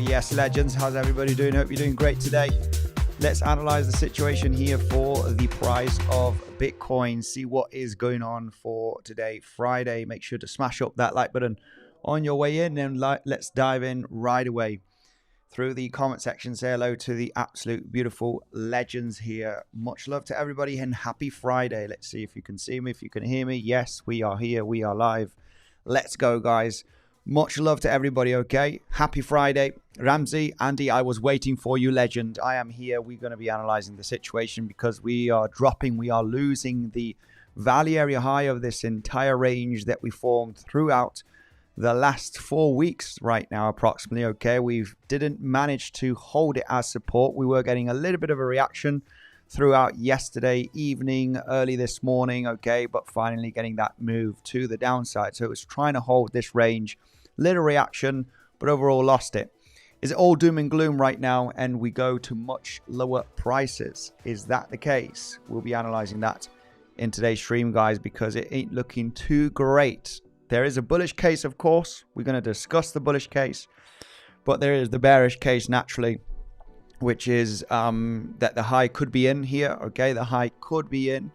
Yes, legends, how's everybody doing? Hope you're doing great today. Let's analyze the situation here for the price of Bitcoin, see what is going on for today, Friday. Make sure to smash up that like button on your way in, and let's dive in right away through the comment section. Say hello to the absolute beautiful legends here. Much love to everybody and happy Friday. Let's see if you can see me, if you can hear me. Yes, we are here, we are live. Let's go, guys. Much love to everybody, okay? Happy Friday. Ramsey, Andy, I was waiting for you, legend. I am here. We're going to be analyzing the situation because we are dropping, we are losing the value area high of this entire range that we formed throughout the last 4 weeks right now, approximately, okay? We didn't manage to hold it as support. We were getting a little bit of a reaction throughout yesterday evening, early this morning, okay? But finally getting that move to the downside. So it was trying to hold this range. Little reaction, but overall lost it. Is it all doom and gloom right now and we go to much lower prices? Is that the case? We'll be analyzing that in today's stream, guys, because it ain't looking too great. There is a bullish case, of course. We're going to discuss the bullish case, but there is the bearish case naturally, which is that the high could be in here, okay? The high could be in.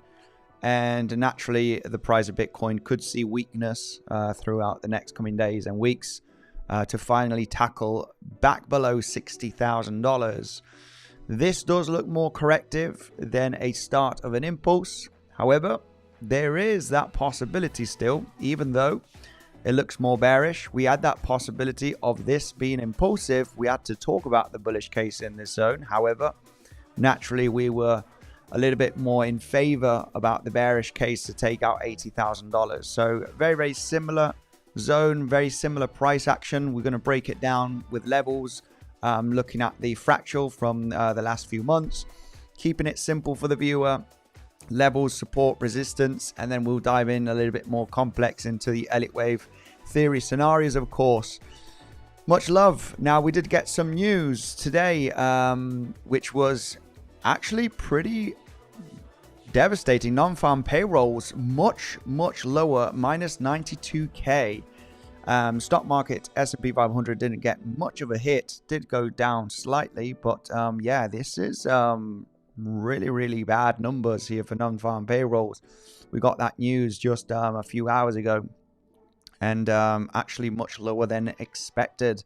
And naturally, the price of Bitcoin could see weakness throughout the next coming days and weeks to finally tackle back below $60,000. This does look more corrective than a start of an impulse. However, there is that possibility still, even though it looks more bearish. We had that possibility of this being impulsive. We had to talk about the bullish case in this zone. However, naturally, we were a little bit more in favor about the bearish case to take out $80,000. So very, very similar zone, very similar price action. We're going to break it down with levels, looking at the fractal from the last few months, keeping it simple for the viewer, levels, support, resistance, and then we'll dive in a little bit more complex into the Elliott wave theory scenarios, of course. Much love. Now, we did get some news today, which was actually pretty devastating. Non-farm payrolls much lower, minus 92k. Stock market S&P 500 didn't get much of a hit, did go down slightly, but yeah, this is really bad numbers here for non-farm payrolls. We got that news just a few hours ago, and actually much lower than expected.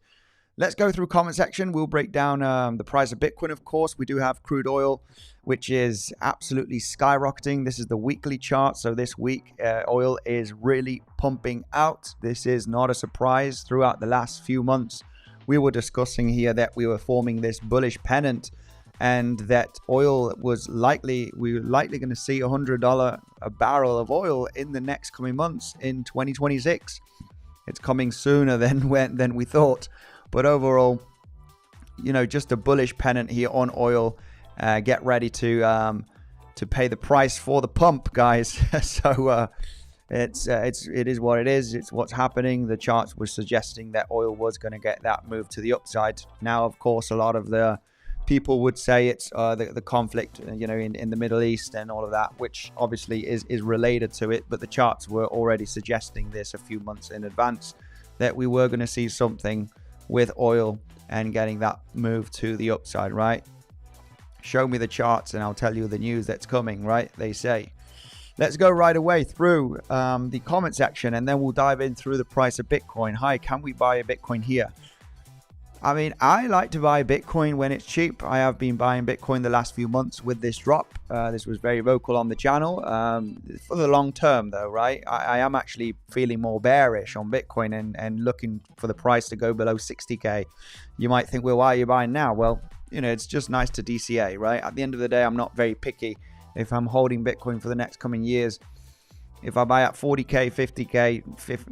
Let's go through comment section. We'll break down the price of Bitcoin, of course. We do have crude oil, which is absolutely skyrocketing. This is the weekly chart. So this week, oil is really pumping out. This is not a surprise. Throughout the last few months, we were discussing here that we were forming this bullish pennant and that oil was we were likely going to see $100 a barrel of oil in the next coming months in 2026. It's coming sooner than we thought. But overall, you know, just a bullish pennant here on oil. Get ready to pay the price for the pump, guys. So it is what it is. It's what's happening. The charts were suggesting that oil was going to get that move to the upside. Now, of course, a lot of the people would say it's the conflict, you know, in the Middle East and all of that, which obviously is related to it. But the charts were already suggesting this a few months in advance, that we were going to see something with oil and getting that move to the upside, right? Show me the charts and I'll tell you the news that's coming, right? They say. Let's go right away through the comment section, and then we'll dive in through the price of Bitcoin. Hi, can we buy a Bitcoin here? I mean, I like to buy Bitcoin when it's cheap. I have been buying Bitcoin the last few months with this drop. This was very vocal on the channel. For the long term, though, right? I am actually feeling more bearish on Bitcoin and looking for the price to go below 60k. You might think, well, why are you buying now? Well, you know, it's just nice to DCA, right? At the end of the day, I'm not very picky. If I'm holding Bitcoin for the next coming years, if I buy at 40k, 50k,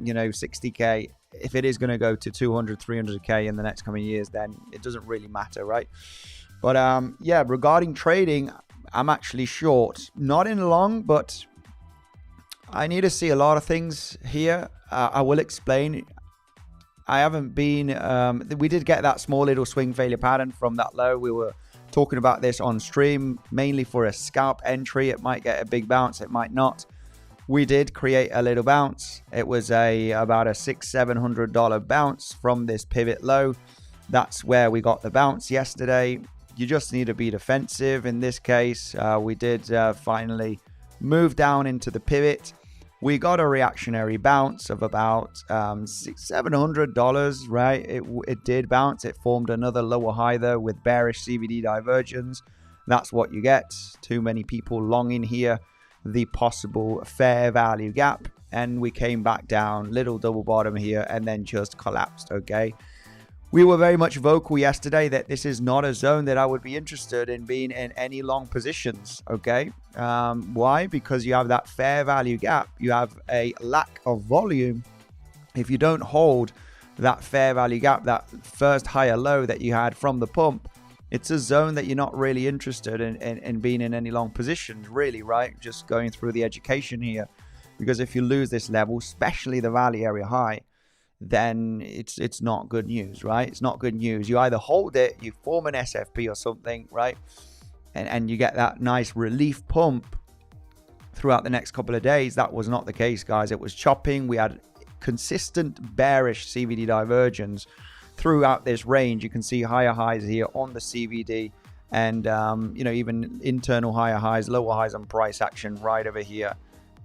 you know, 60k, if it is going to go to 200, 300k in the next coming years, then it doesn't really matter, right? But yeah, regarding trading, I'm actually short. Not in long, but I need to see a lot of things here. I will explain. I haven't been... we did get that small little swing failure pattern from that low. We were talking about this on stream, mainly for a scalp entry. It might get a big bounce, it might not. We did create a little bounce. It was about a $600-700 bounce from this pivot low. That's where we got the bounce yesterday. You just need to be defensive. In this case, we did finally move down into the pivot. We got a reactionary bounce of about $700, right? It did bounce. It formed another lower high though with bearish CVD divergence. That's what you get. Too many people long in here, the possible fair value gap. And we came back down, little double bottom here, and then just collapsed, okay? We were very much vocal yesterday that this is not a zone that I would be interested in being in any long positions, okay? Why? Because you have that fair value gap. You have a lack of volume. If you don't hold that fair value gap, that first higher low that you had from the pump, it's a zone that you're not really interested in being in any long positions, really, right? Just going through the education here. Because if you lose this level, especially the value area high, then it's not good news, right? It's not good news. You either hold it, you form an SFP or something, right? And you get that nice relief pump throughout the next couple of days. That was not the case, guys. It was chopping. We had consistent bearish CVD divergence throughout this range. You can see higher highs here on the CVD and, you know, even internal higher highs, lower highs on price action right over here.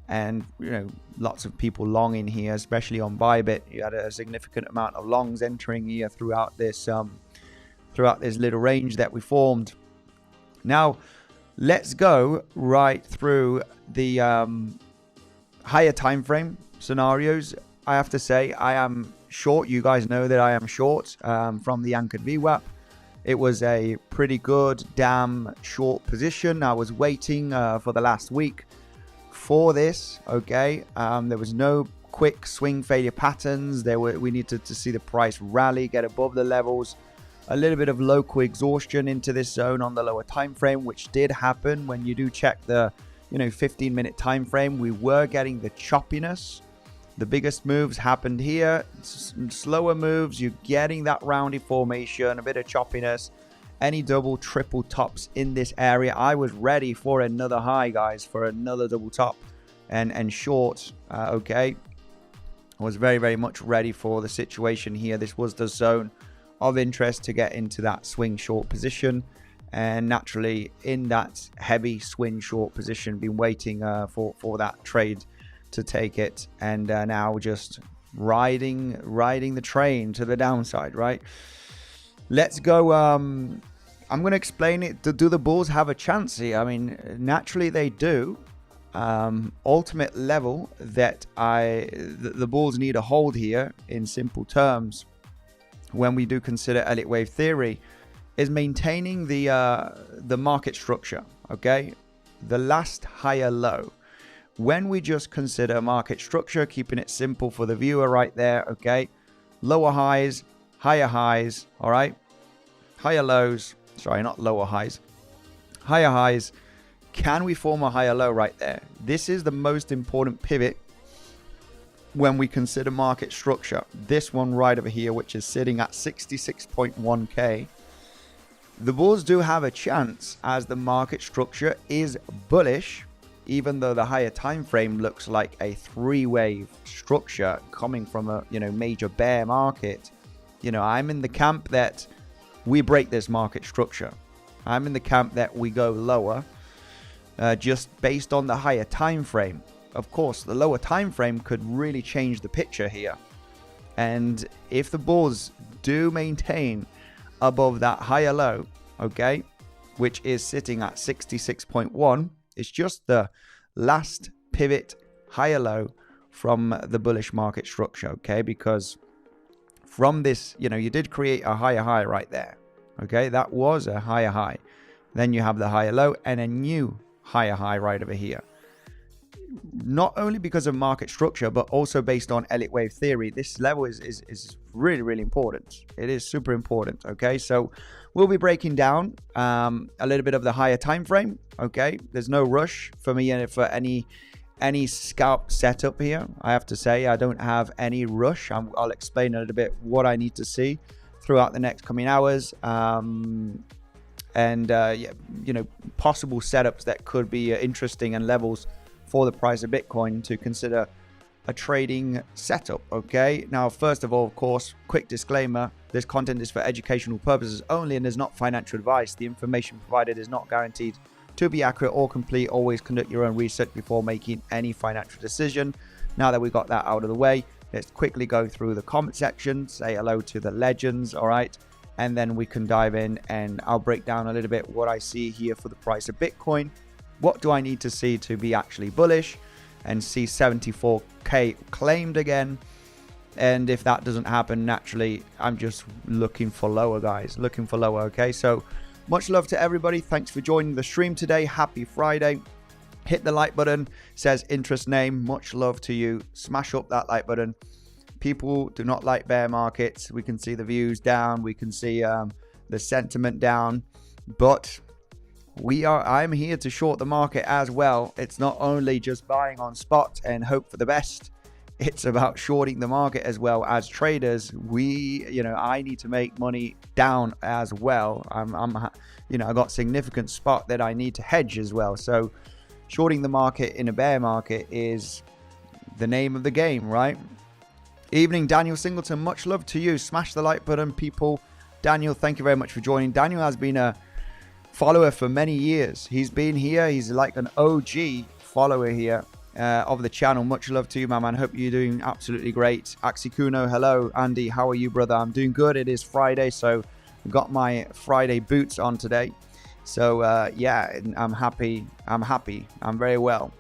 And, you know, lots of people long in here, especially on Bybit. You had a significant amount of longs entering here throughout this little range that we formed. Now, let's go right through the higher time frame scenarios. I have to say I am short. You guys know that I am short from the anchored VWAP. It was a pretty good, damn short position. I was waiting for the last week for this, okay? There was no quick swing failure patterns. We needed to see the price rally, get above the levels. A little bit of local exhaustion into this zone on the lower time frame, which did happen. When you do check the 15-minute time frame, we were getting the choppiness. The biggest moves happened here. Slower moves, you're getting that roundy formation, a bit of choppiness. Any double, triple tops in this area. I was ready for another high, guys, for another double top and short, okay? I was very, very much ready for the situation here. This was the zone of interest to get into that swing short position. And naturally, in that heavy swing short position, been waiting for that trade to take it. And now just riding the train to the downside, right? Let's go. I'm going to explain it. Do the bulls have a chance here? I mean, naturally they do. Ultimate level that the bulls need a hold here, in simple terms, when we do consider Elliott wave theory, is maintaining the market structure, okay? The last higher low. When we just consider market structure, keeping it simple for the viewer right there, okay? Lower highs, higher highs, all right? Higher lows. Sorry, not lower highs. Higher highs. Can we form a higher low right there? This is the most important pivot when we consider market structure. This one right over here, which is sitting at 66.1K. The bulls do have a chance as the market structure is bullish, even though the higher time frame looks like a three-wave structure coming from a major bear market. I'm in the camp that we break this market structure. I'm in the camp that we go lower, just based on the higher time frame. Of course, the lower time frame could really change the picture here. And if the bulls do maintain above that higher low, okay, which is sitting at 66.1, it's just the last pivot higher low from the bullish market structure, okay? Because from this, you did create a higher high right there, okay? That was a higher high. Then you have the higher low and a new higher high right over here. Not only because of market structure, but also based on Elliott wave theory, this level is really, really important. It is super important, okay? So we'll be breaking down a little bit of the higher time frame, okay? There's no rush for me and for any scalp setup here. I have to say I don't have any rush. I'll explain a little bit what I need to see throughout the next coming hours, and possible setups that could be interesting and levels for the price of Bitcoin to consider a trading setup. Okay, now first of all, of course, quick disclaimer, this content is for educational purposes only and is not financial advice. The information provided is not guaranteed to be accurate or complete. Always conduct your own research before making any financial decision. Now that we got that out of the way, let's quickly go through the comment section, say hello to the legends. All right, and then we can dive in and I'll break down a little bit what I see here for the price of Bitcoin. What do I need to see to be actually bullish and see 74k claimed again? And if that doesn't happen, naturally, I'm just looking for lower, guys, looking for lower. Okay, so much love to everybody. Thanks for joining the stream today. Happy Friday. Hit the like button, says interest name. Much love to you. Smash up that like button. People do not like bear markets. We can see the views down. We can see the sentiment down. But I'm here to short the market as well. It's not only just buying on spot and hope for the best. It's about shorting the market as well. As traders, I need to make money down as well. I got significant spot that I need to hedge as well. So shorting the market in a bear market is the name of the game, right? Evening, Daniel Singleton. Much love to you. Smash the like button, people. Daniel, thank you very much for joining. Daniel has been a follower for many years. He's been here. He's like an OG follower here of the channel. Much love to you, my man. Hope you're doing absolutely great. Axikuno, hello. Andy, how are you, brother? I'm doing good. It is Friday, so I've got my Friday boots on today. So yeah, I'm happy. I'm very well.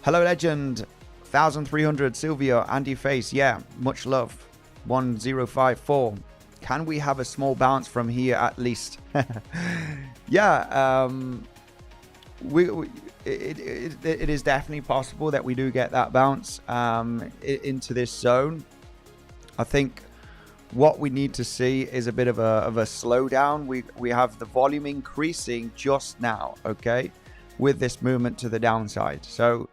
Hello, legend. 1300 Silvio, Andy Face. Yeah, much love. 1054. Can we have a small bounce from here at least? Yeah, it is definitely possible that we do get that bounce into this zone. I think what we need to see is a bit of a slowdown. We have the volume increasing just now, okay, with this movement to the downside. So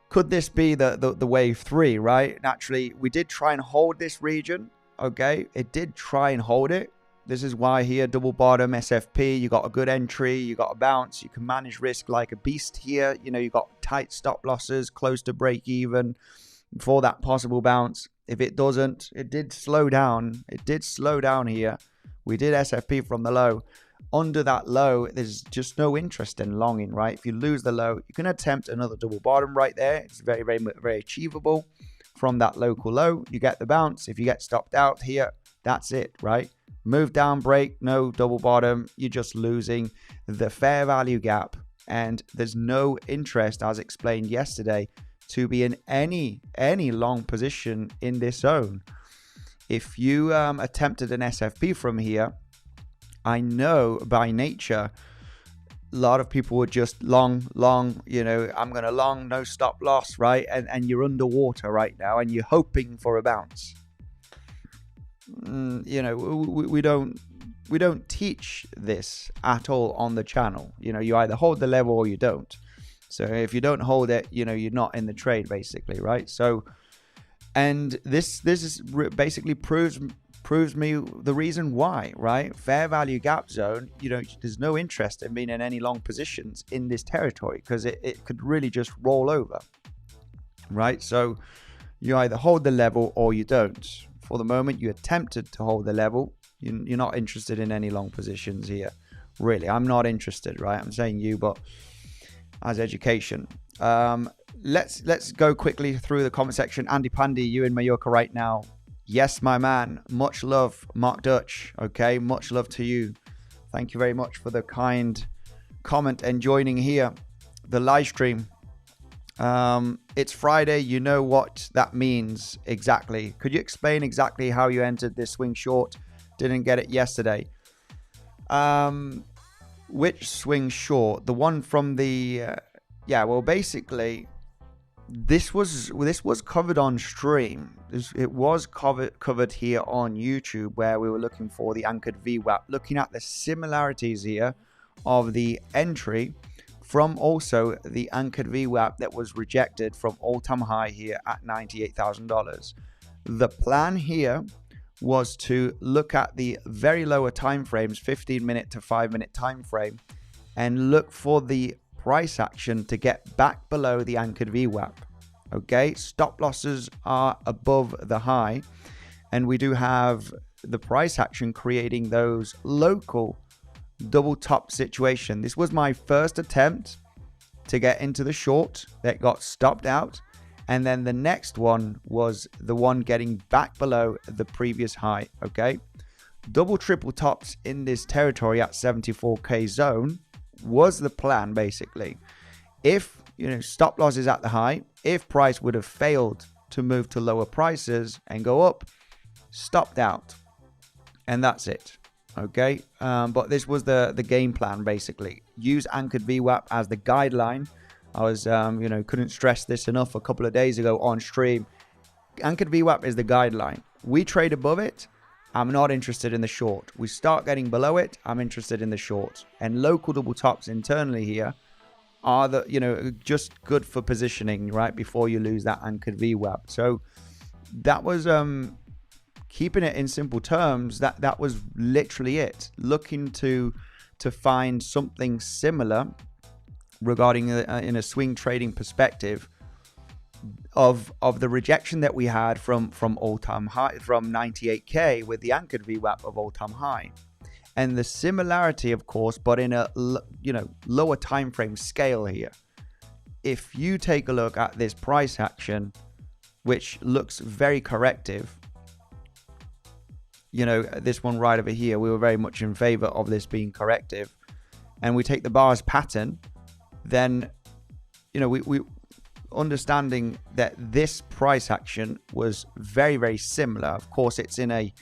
could this be the wave 3, right? Naturally, we did try and hold this region, okay? It did try and hold it. This is why here, double bottom, SFP, you got a good entry, you got a bounce, you can manage risk like a beast here. You got tight stop losses, close to break even for that possible bounce. If it doesn't, it did slow down. It did slow down here. We did SFP from the low. Under that low, there's just no interest in longing, right? If you lose the low, you can attempt another double bottom right there. It's very, very, very achievable. From that local low, you get the bounce. If you get stopped out here, that's it, right? Move down, break, no double bottom. You're just losing the fair value gap. And there's no interest, as explained yesterday, to be in any long position in this zone. If you attempted an SFP from here, I know by nature, a lot of people would just long, I'm going to long, no stop loss, right? And you're underwater right now and you're hoping for a bounce. We don't teach this at all on the channel. You either hold the level or you don't. So if you don't hold it, you're not in the trade basically, right? So, and this is basically proves me the reason why, right? Fair value gap zone, there's no interest in being in any long positions in this territory because it could really just roll over, right? So you either hold the level or you don't. For the moment, you attempted to hold the level. You're not interested in any long positions here. Really, I'm not interested, right? I'm saying you, but as education. Let's go quickly through the comment section. Andy Pandy, you in Mallorca right now. Yes, my man. Much love, Mark Dutch. Okay, much love to you. Thank you very much for the kind comment and joining here. The live stream. It's Friday. You know what that means exactly. Could you explain exactly how you entered this swing short? Didn't get it yesterday. Which swing short? The one from the well, basically this was covered on stream. It was covered here on YouTube where we were looking for the anchored VWAP, looking at the similarities here of the entry from also the anchored VWAP that was rejected from all-time high here at $98,000. The plan here was to look at the very lower time frames, 15-minute to 5-minute time frame, and look for the price action to get back below the anchored VWAP. Okay, stop losses are above the high, and we do have the price action creating those local double top situation. This was my first attempt to get into the short that got stopped out, and then the next one was the one getting back below the previous high. Okay, double triple tops in this territory at 74k zone was the plan basically. If stop losses at the high, if price would have failed to move to lower prices and go up, stopped out, and that's it. Okay, but this was the game plan basically. Use anchored VWAP as the guideline. I was couldn't stress this enough a couple of days ago on stream. Anchored VWAP is the guideline. We trade above it, I'm not interested in the short. We start getting below it, I'm interested in the short. And local double tops internally here are the just good for positioning right before you lose that anchored VWAP. So that was keeping it in simple terms, that was literally it. Looking to find something similar regarding in a swing trading perspective of the rejection that we had from all-time high, from 98k with the anchored VWAP of all-time high. And the similarity, of course, but in a lower time frame scale here. If you take a look at this price action, which looks very corrective, this one right over here, we were very much in favor of this being corrective, and we take the bars pattern, then we understanding that this price action was very, very similar. Of course, it's in a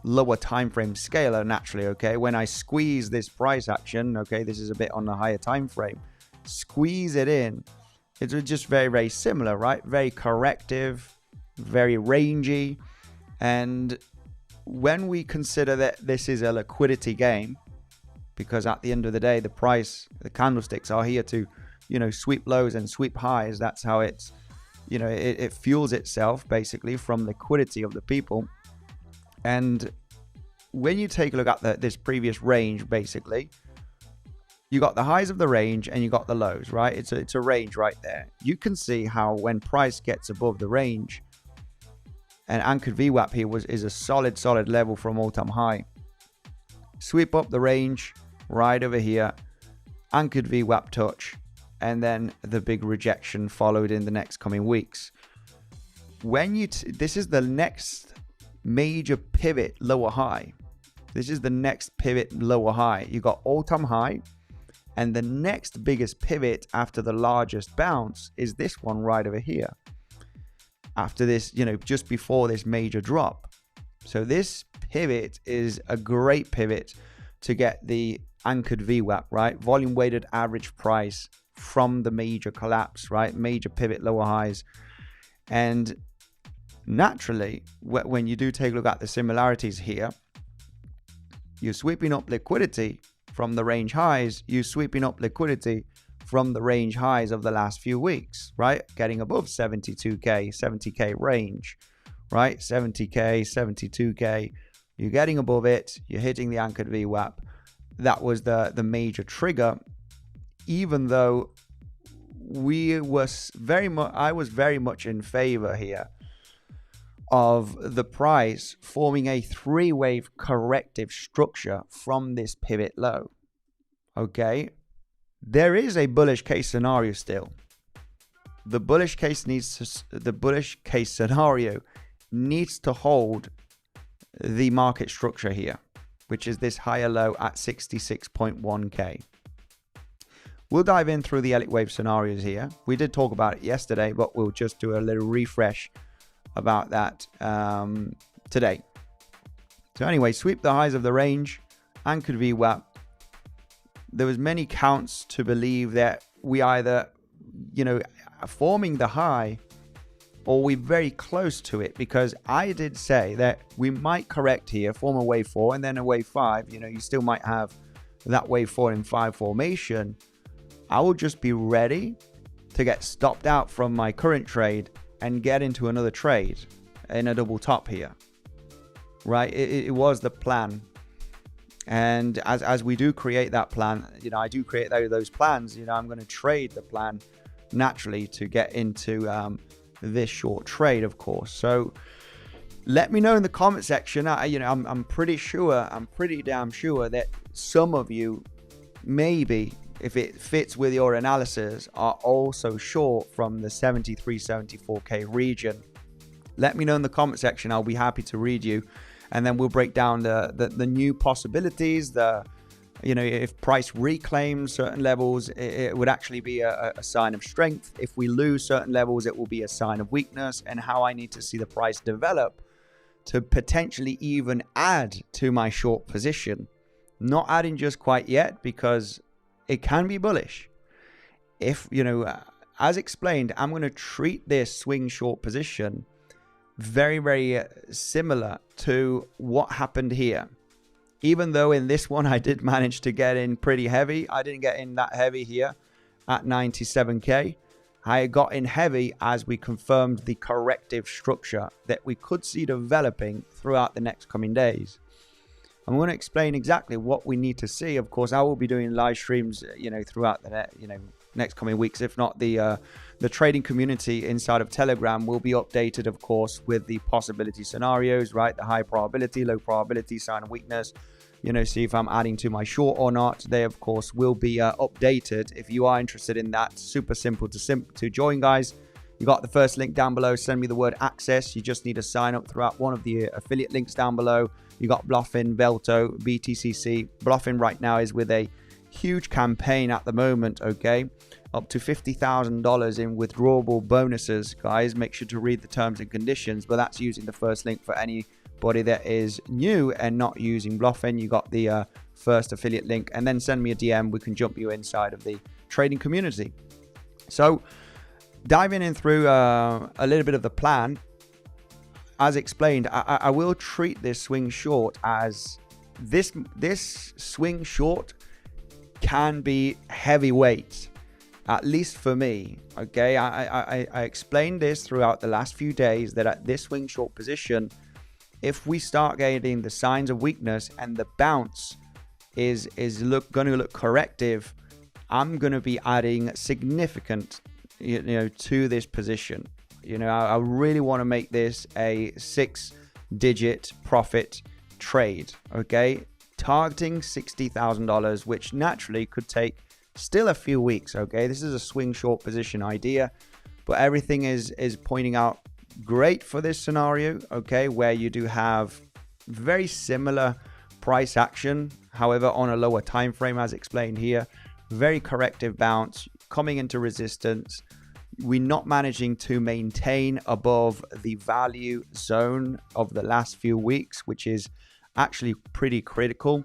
lower time frame scaler naturally. Okay, when I squeeze this price action, okay, this is a bit on the higher time frame, squeeze it in, it's just very, very similar, right? Very corrective, very rangy. And when we consider that this is a liquidity game, because at the end of the day, the candlesticks are here to sweep lows and sweep highs. That's how it's it fuels itself basically from liquidity of the people. And when you take a look at this previous range, basically, you got the highs of the range and you got the lows, right? It's a range right there. You can see how when price gets above the range, and anchored VWAP here is a solid level from all-time high. Sweep up the range right over here, anchored VWAP touch, and then the big rejection followed in the next coming weeks. When this is the next major pivot lower high. This is the next pivot lower high. You got all-time high, and the next biggest pivot after the largest bounce is this one right over here. After this, just before this major drop. So this pivot is a great pivot to get the anchored VWAP, right? Volume weighted average price from the major collapse, right? Major pivot lower highs. And naturally, when you do take a look at the similarities here, you're sweeping up liquidity from the range highs, you're sweeping up liquidity from the range highs of the last few weeks, right? Getting above 72k, 70k range, right? 70k, 72k, you're getting above it, you're hitting the anchored VWAP. That was the major trigger, even though I was very much in favor here of the price forming a three-wave corrective structure from this pivot low. Okay, there is a bullish case scenario still. The bullish case scenario needs to hold the market structure here, which is this higher low at 66.1k. We'll dive in through the Elliott wave scenarios here. We did talk about it yesterday, but we'll just do a little refresh about that today. So anyway, sweep the highs of the range, anchored VWAP. There was many counts to believe that we either, forming the high, or we're very close to it, because I did say that we might correct here, form a wave 4 and then a wave 5. You still might have that wave 4 and 5 formation. I will just be ready to get stopped out from my current trade and get into another trade in a double top here, right? It was the plan. And as we do create that plan, I do create those plans, I'm going to trade the plan, naturally to get into this short trade, of course. So let me know in the comment section. I'm pretty damn sure that some of you, maybe if it fits with your analysis, are also short from the 73-74k region. Let me know in the comment section. I'll be happy to read you, and then we'll break down the new possibilities. If price reclaims certain levels, it would actually be a sign of strength. If we lose certain levels, it will be a sign of weakness, and how I need to see the price develop to potentially even add to my short position. Not adding just quite yet, because it can be bullish. If, as explained, I'm going to treat this swing short position very, very similar to what happened here. Even though in this one I did manage to get in pretty heavy, I didn't get in that heavy here at 97k. I got in heavy as we confirmed the corrective structure that we could see developing throughout the next coming days. I'm going to explain exactly what we need to see. Of course, I will be doing live streams, throughout the next coming weeks. If not, the trading community inside of Telegram will be updated, of course, with the possibility scenarios, right? The high probability, low probability, sign of weakness. See if I'm adding to my short or not. They, of course, will be updated. If you are interested in that, super simple to join, guys. You got the first link down below. Send me the word access. You just need to sign up throughout one of the affiliate links down below. You got Bluffin, Velto, BTCC. Bluffin right now is with a huge campaign at the moment, okay? Up to $50,000 in withdrawable bonuses, guys. Make sure to read the terms and conditions, but that's using the first link for anybody that is new and not using Bluffin. You got the first affiliate link, and then send me a DM. We can jump you inside of the trading community. So diving in through a little bit of the plan. As explained, I will treat this swing short as this swing short can be heavyweight, at least for me. Okay, I explained this throughout the last few days that at this swing short position, if we start getting the signs of weakness and the bounce is going to look corrective, I'm going to be adding significant to this position. I really want to make this a 6-digit profit trade, okay? Targeting $60,000, which naturally could take still a few weeks, okay? This is a swing short position idea, but everything is pointing out great for this scenario, okay? Where you do have very similar price action, however, on a lower time frame, as explained here. Very corrective bounce, coming into resistance. We're not managing to maintain above the value zone of the last few weeks, which is actually pretty critical.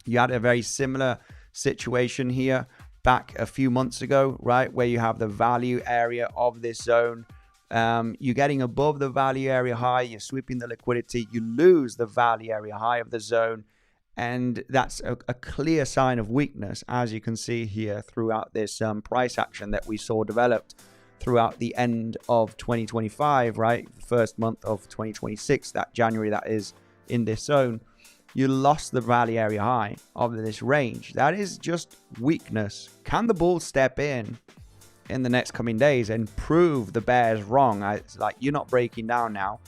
You had a very similar situation here back a few months ago, right? Where you have the value area of this zone. You're getting above the value area high, you're sweeping the liquidity, you lose the value area high of the zone. And that's a clear sign of weakness, as you can see here throughout this price action that we saw developed throughout the end of 2025, right? The first month of 2026, that January, that is in this zone. You lost the value area high of this range. That is just weakness. Can the bulls step in the next coming days and prove the bears wrong? It's like, you're not breaking down now.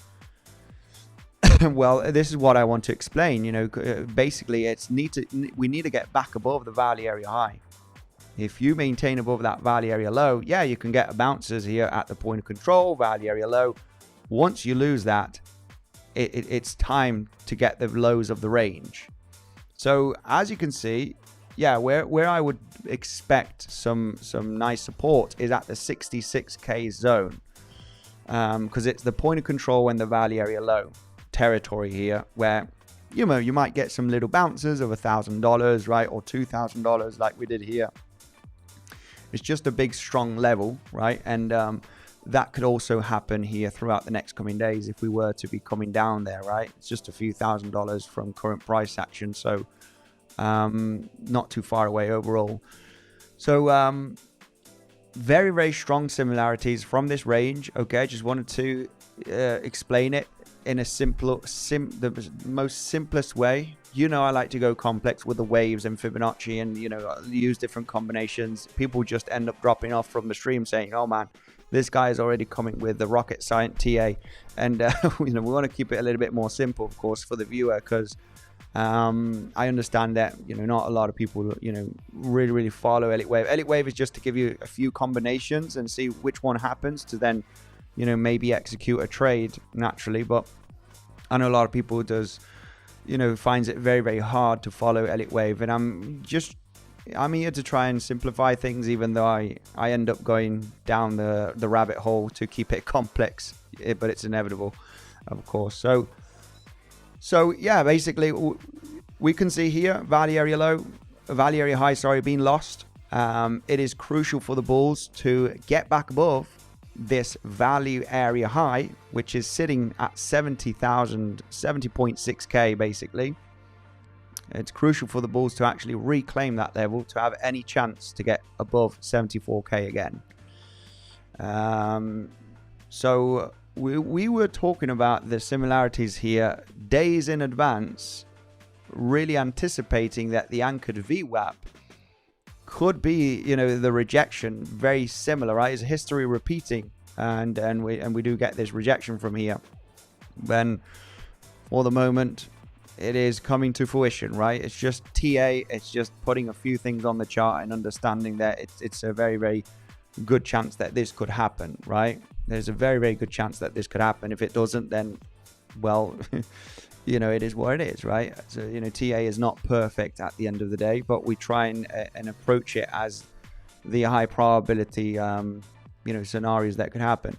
Well, this is what I want to explain. Basically, we need to get back above the value area high. If you maintain above that value area low, yeah, you can get bounces here at the point of control, value area low. Once you lose that, it's time to get the lows of the range. So as you can see, yeah, where I would expect some nice support is at the 66k zone, because it's the point of control and the value area low territory here, where you might get some little bounces of $1,000, right, or $2,000 like we did here. It's just a big strong level, right? And that could also happen here throughout the next coming days if we were to be coming down there, right? It's just a few $1,000s from current price action, so not too far away overall. So very, very strong similarities from this range. Okay, I just wanted to explain it. in a the most simplest way. You know, I like to go complex with the waves and Fibonacci and, you know, use different combinations. People just end up dropping off from the stream saying, oh man, this guy is already coming with the rocket science TA. And, you know, we want to keep it a little bit more simple, of course, for the viewer, because I understand that, you know, not a lot of people, you know, really follow Elliott Wave. Elliott Wave is just to give you a few combinations and see which one happens to then, you know, maybe execute a trade naturally. But I know a lot of people finds it very hard to follow Elliott Wave, and I'm here to try and simplify things, even though I end up going down the rabbit hole to keep it complex, but it's inevitable, of course. So yeah, basically we can see here value area high, sorry, being lost. It is crucial for the bulls to get back above this value area high, which is sitting at 70.6k basically. It's crucial for the bulls to actually reclaim that level to have any chance to get above 74k again. So we were talking about the similarities here days in advance, really anticipating that the anchored VWAP could be, you know, the rejection very similar, right? Is history repeating, and we do get this rejection from here. Then for the moment it is coming to fruition, right? It's just TA, it's just putting a few things on the chart and understanding that it's a very good chance that this could happen, right? There's a very good chance that this could happen. If it doesn't, then, well, you know, it is what it is, right? So, you know, TA is not perfect at the end of the day, but we try and approach it as the high probability, you know, scenarios that could happen.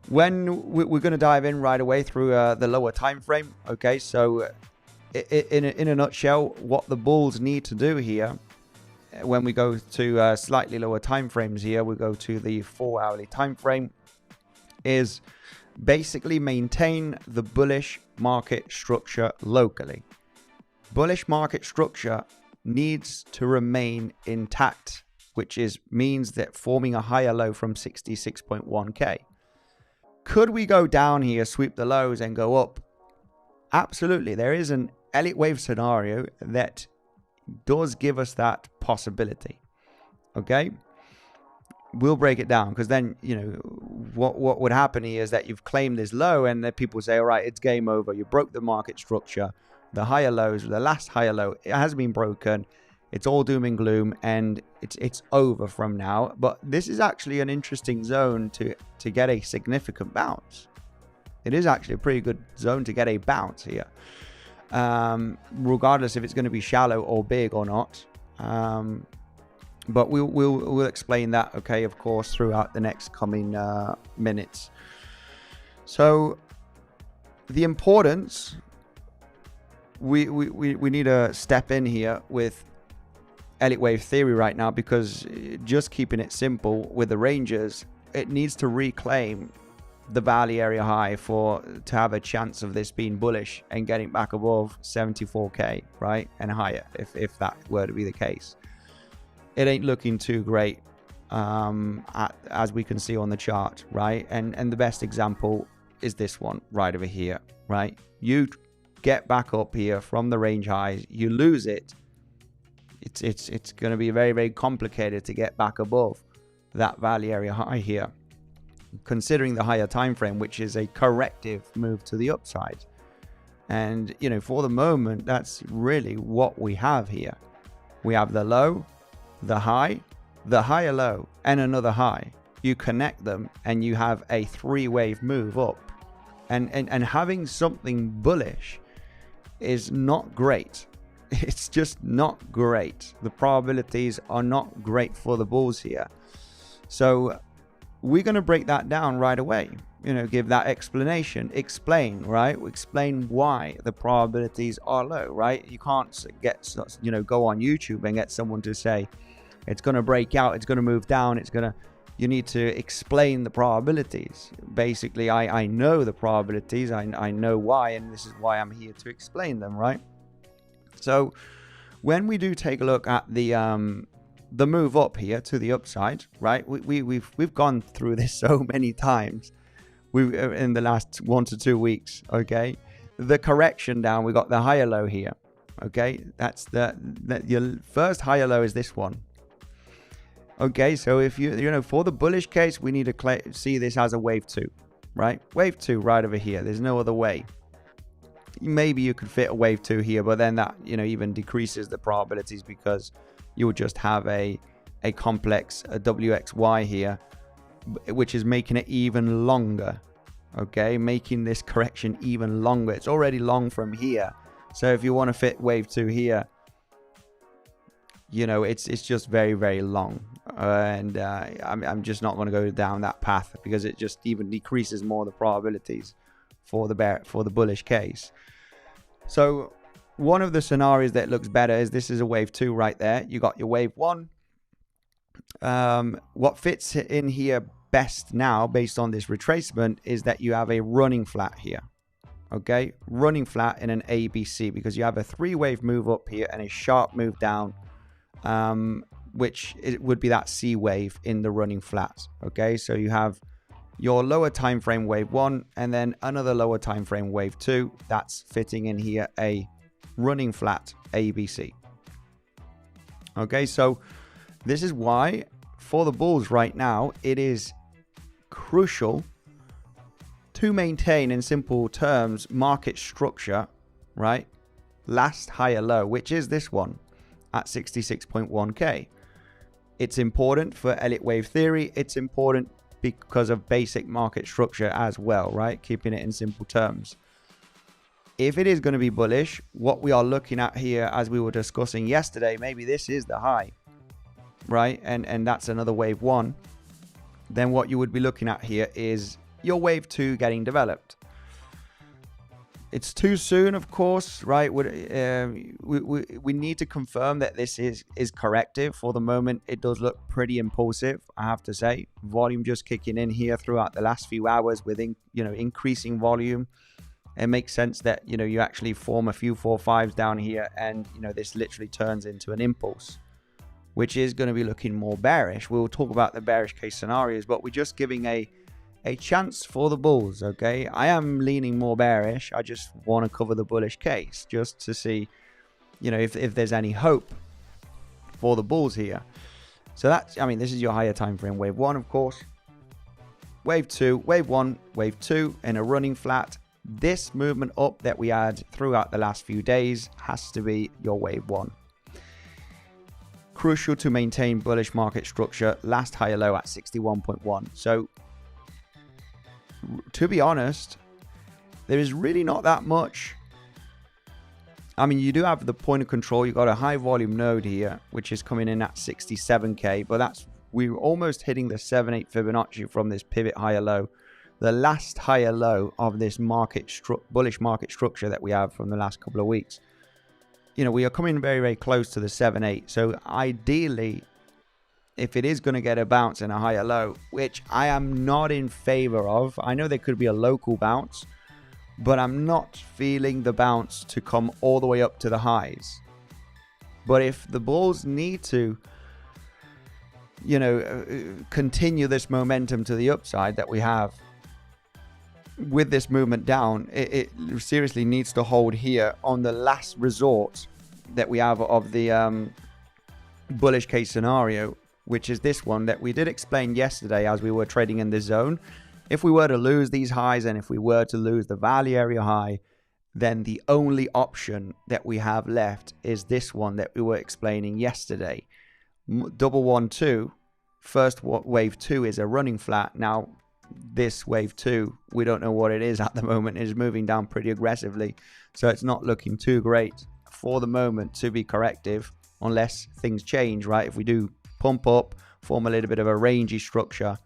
When we're going to dive in right away through the lower time frame. Okay, so in a nutshell, what the bulls need to do here, when we go to slightly lower time frames here, we go to the 4-hourly time frame, is basically maintain the bullish market structure locally. Bullish market structure needs to remain intact, which means that forming a higher low from 66.1k. Could we go down here, sweep the lows and go up? Absolutely. There is an Elliott Wave scenario that does give us that possibility. Okay, we'll break it down, because then, you know, what would happen here is that you've claimed this low, and then people say, all right, it's game over, you broke the market structure, the higher lows, the last higher low, it has been broken, it's all doom and gloom, and it's over from now. But this is actually an interesting zone to get a significant bounce. It is actually a pretty good zone to get a bounce here, regardless if it's going to be shallow or big or not. But we'll explain that, okay, of course, throughout the next coming minutes. So the importance, we need to step in here with Elliott Wave theory right now, because just keeping it simple with the ranges, it needs to reclaim the value area high to have a chance of this being bullish and getting back above 74k, right, and higher, if that were to be the case. It ain't looking too great, as we can see on the chart, right? And the best example is this one right over here, right? You get back up here from the range highs, you lose it. It's going to be very complicated to get back above that value area high here, considering the higher time frame, which is a corrective move to the upside. And, you know, for the moment, that's really what we have here. We have the low, the high, the higher low, and another high. You connect them and you have a 3-wave move up. And having something bullish is not great. It's just not great. The probabilities are not great for the bulls here. So we're going to break that down right away. You know, give that explanation, explain, right? Explain why the probabilities are low, right? You can't get, you know, go on YouTube and get someone to say it's going to break out, it's going to move down, you need to explain the probabilities. Basically, I know the probabilities, I know why, and this is why I'm here to explain them, right? So when we do take a look at the move up here to the upside, right? We've gone through this so many times. we in the last 1 to 2 weeks. Okay, the correction down, we got the higher low here. Okay, that's your first higher low is this one. Okay, so if for the bullish case, we need to see this as a wave 2, right? Wave 2 right over here. There's no other way. Maybe you could fit a wave 2 here, but then that even decreases the probabilities, because you would just have a complex WXY here, which is making it even longer. Okay, making this correction even longer. It's already long from here, so if you want to fit wave 2 here, it's just very, very long, and I'm just not going to go down that path, because it just even decreases more the probabilities for the bullish case. So one of the scenarios that looks better is this is a wave 2 right there. You got your wave 1. What fits in here best now, based on this retracement, is that you have a running flat here. Okay, running flat in an ABC, because you have a 3-wave move up here and a sharp move down, which it would be that C wave in the running flat. Okay, so you have your lower time frame wave 1 and then another lower time frame wave 2 that's fitting in here a running flat ABC. Okay, so this is why for the bulls right now it is crucial to maintain, in simple terms, market structure, right? Last higher low, which is this one at 66.1k. It's important for Elliott wave theory. It's important because of basic market structure as well, right? Keeping it in simple terms. If it is going to be bullish, what we are looking at here, as we were discussing yesterday, maybe this is the high, right? And that's another wave 1. Then what you would be looking at here is your wave 2 getting developed. It's too soon, of course, right? We need to confirm that this is corrective. For the moment, it does look pretty impulsive, I have to say. Volume just kicking in here throughout the last few hours with increasing volume. It makes sense that you actually form a few 4-5s down here, and this literally turns into an impulse, which is going to be looking more bearish. We'll talk about the bearish case scenarios, but we're just giving a chance for the bulls. Okay, I am leaning more bearish. I just want to cover the bullish case just to see if there's any hope for the bulls here. So that's, this is your higher time frame wave 1, of course. Wave 2, wave 1, wave 2 in a running flat. This movement up that we had throughout the last few days has to be your wave 1. Crucial to maintain bullish market structure. Last higher low at 61.1. So to be honest, there is really not that much. You do have the point of control. You've got a high volume node here, which is coming in at 67k, but we're almost hitting the 7-8 Fibonacci from this pivot higher low, the last higher low of this bullish market structure that we have from the last couple of weeks. We are coming very, very close to the 7-8. So ideally, if it is going to get a bounce and a higher low, which I am not in favor of, I know there could be a local bounce, but I'm not feeling the bounce to come all the way up to the highs. But if the bulls need to, continue this momentum to the upside that we have with this movement down, it seriously needs to hold here on the last resort that we have of the bullish case scenario, which is this one that we did explain yesterday as we were trading in this zone. If we were to lose these highs, and if we were to lose the value area high, then the only option that we have left is this one that we were explaining yesterday. 112, first wave 2 is a running flat. Now this wave 2, we don't know what it is at the moment. It is moving down pretty aggressively, so it's not looking too great for the moment to be corrective, unless things change, right? If we do pump up, form a little bit of a rangy structure,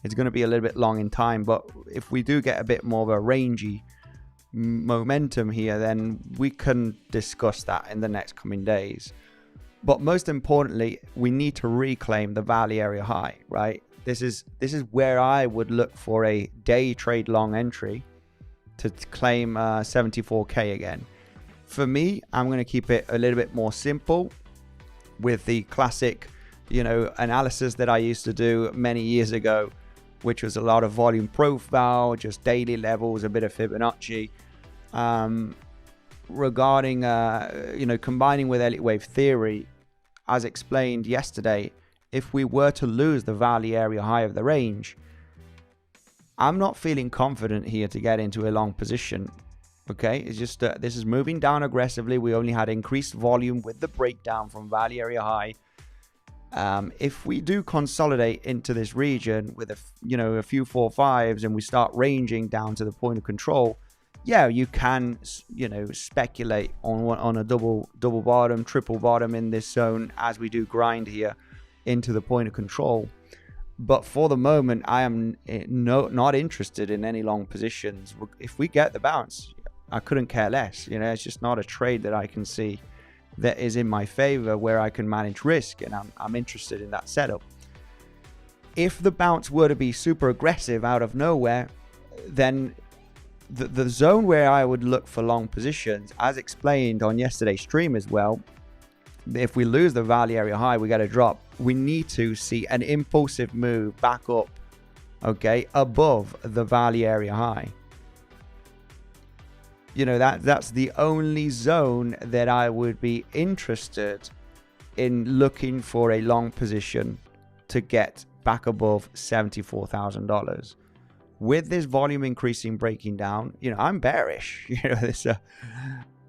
it's going to be a little bit long in time. But if we do get a bit more of a rangy momentum here, then we can discuss that in the next coming days. But most importantly, we need to reclaim the value area high, right? This is where I would look for a day trade long entry to claim 74k again. For me, I'm going to keep it a little bit more simple with the classic, analysis that I used to do many years ago. which was a lot of volume profile, just daily levels, a bit of Fibonacci. Regarding, combining with Elliott wave theory, as explained yesterday, if we were to lose the value area high of the range, I'm not feeling confident here to get into a long position. Okay, it's just this is moving down aggressively. We only had increased volume with the breakdown from value area high. If we do consolidate into this region with a few 4-5s and we start ranging down to the point of control, yeah, you can speculate on a double bottom, triple bottom in this zone as we do grind here into the point of control. But for the moment, I am not interested in any long positions. If we get the bounce, I couldn't care less. It's just not a trade that I can see that is in my favor where I can manage risk, and I'm interested in that setup. If the bounce were to be super aggressive out of nowhere, then the zone where I would look for long positions, as explained on yesterday's stream as well, if we lose the value area high, we get a drop. We need to see an impulsive move back up, okay, above the value area high. That's the only zone that I would be interested in looking for a long position to get back above $74,000. With this volume increasing, breaking down, I'm bearish.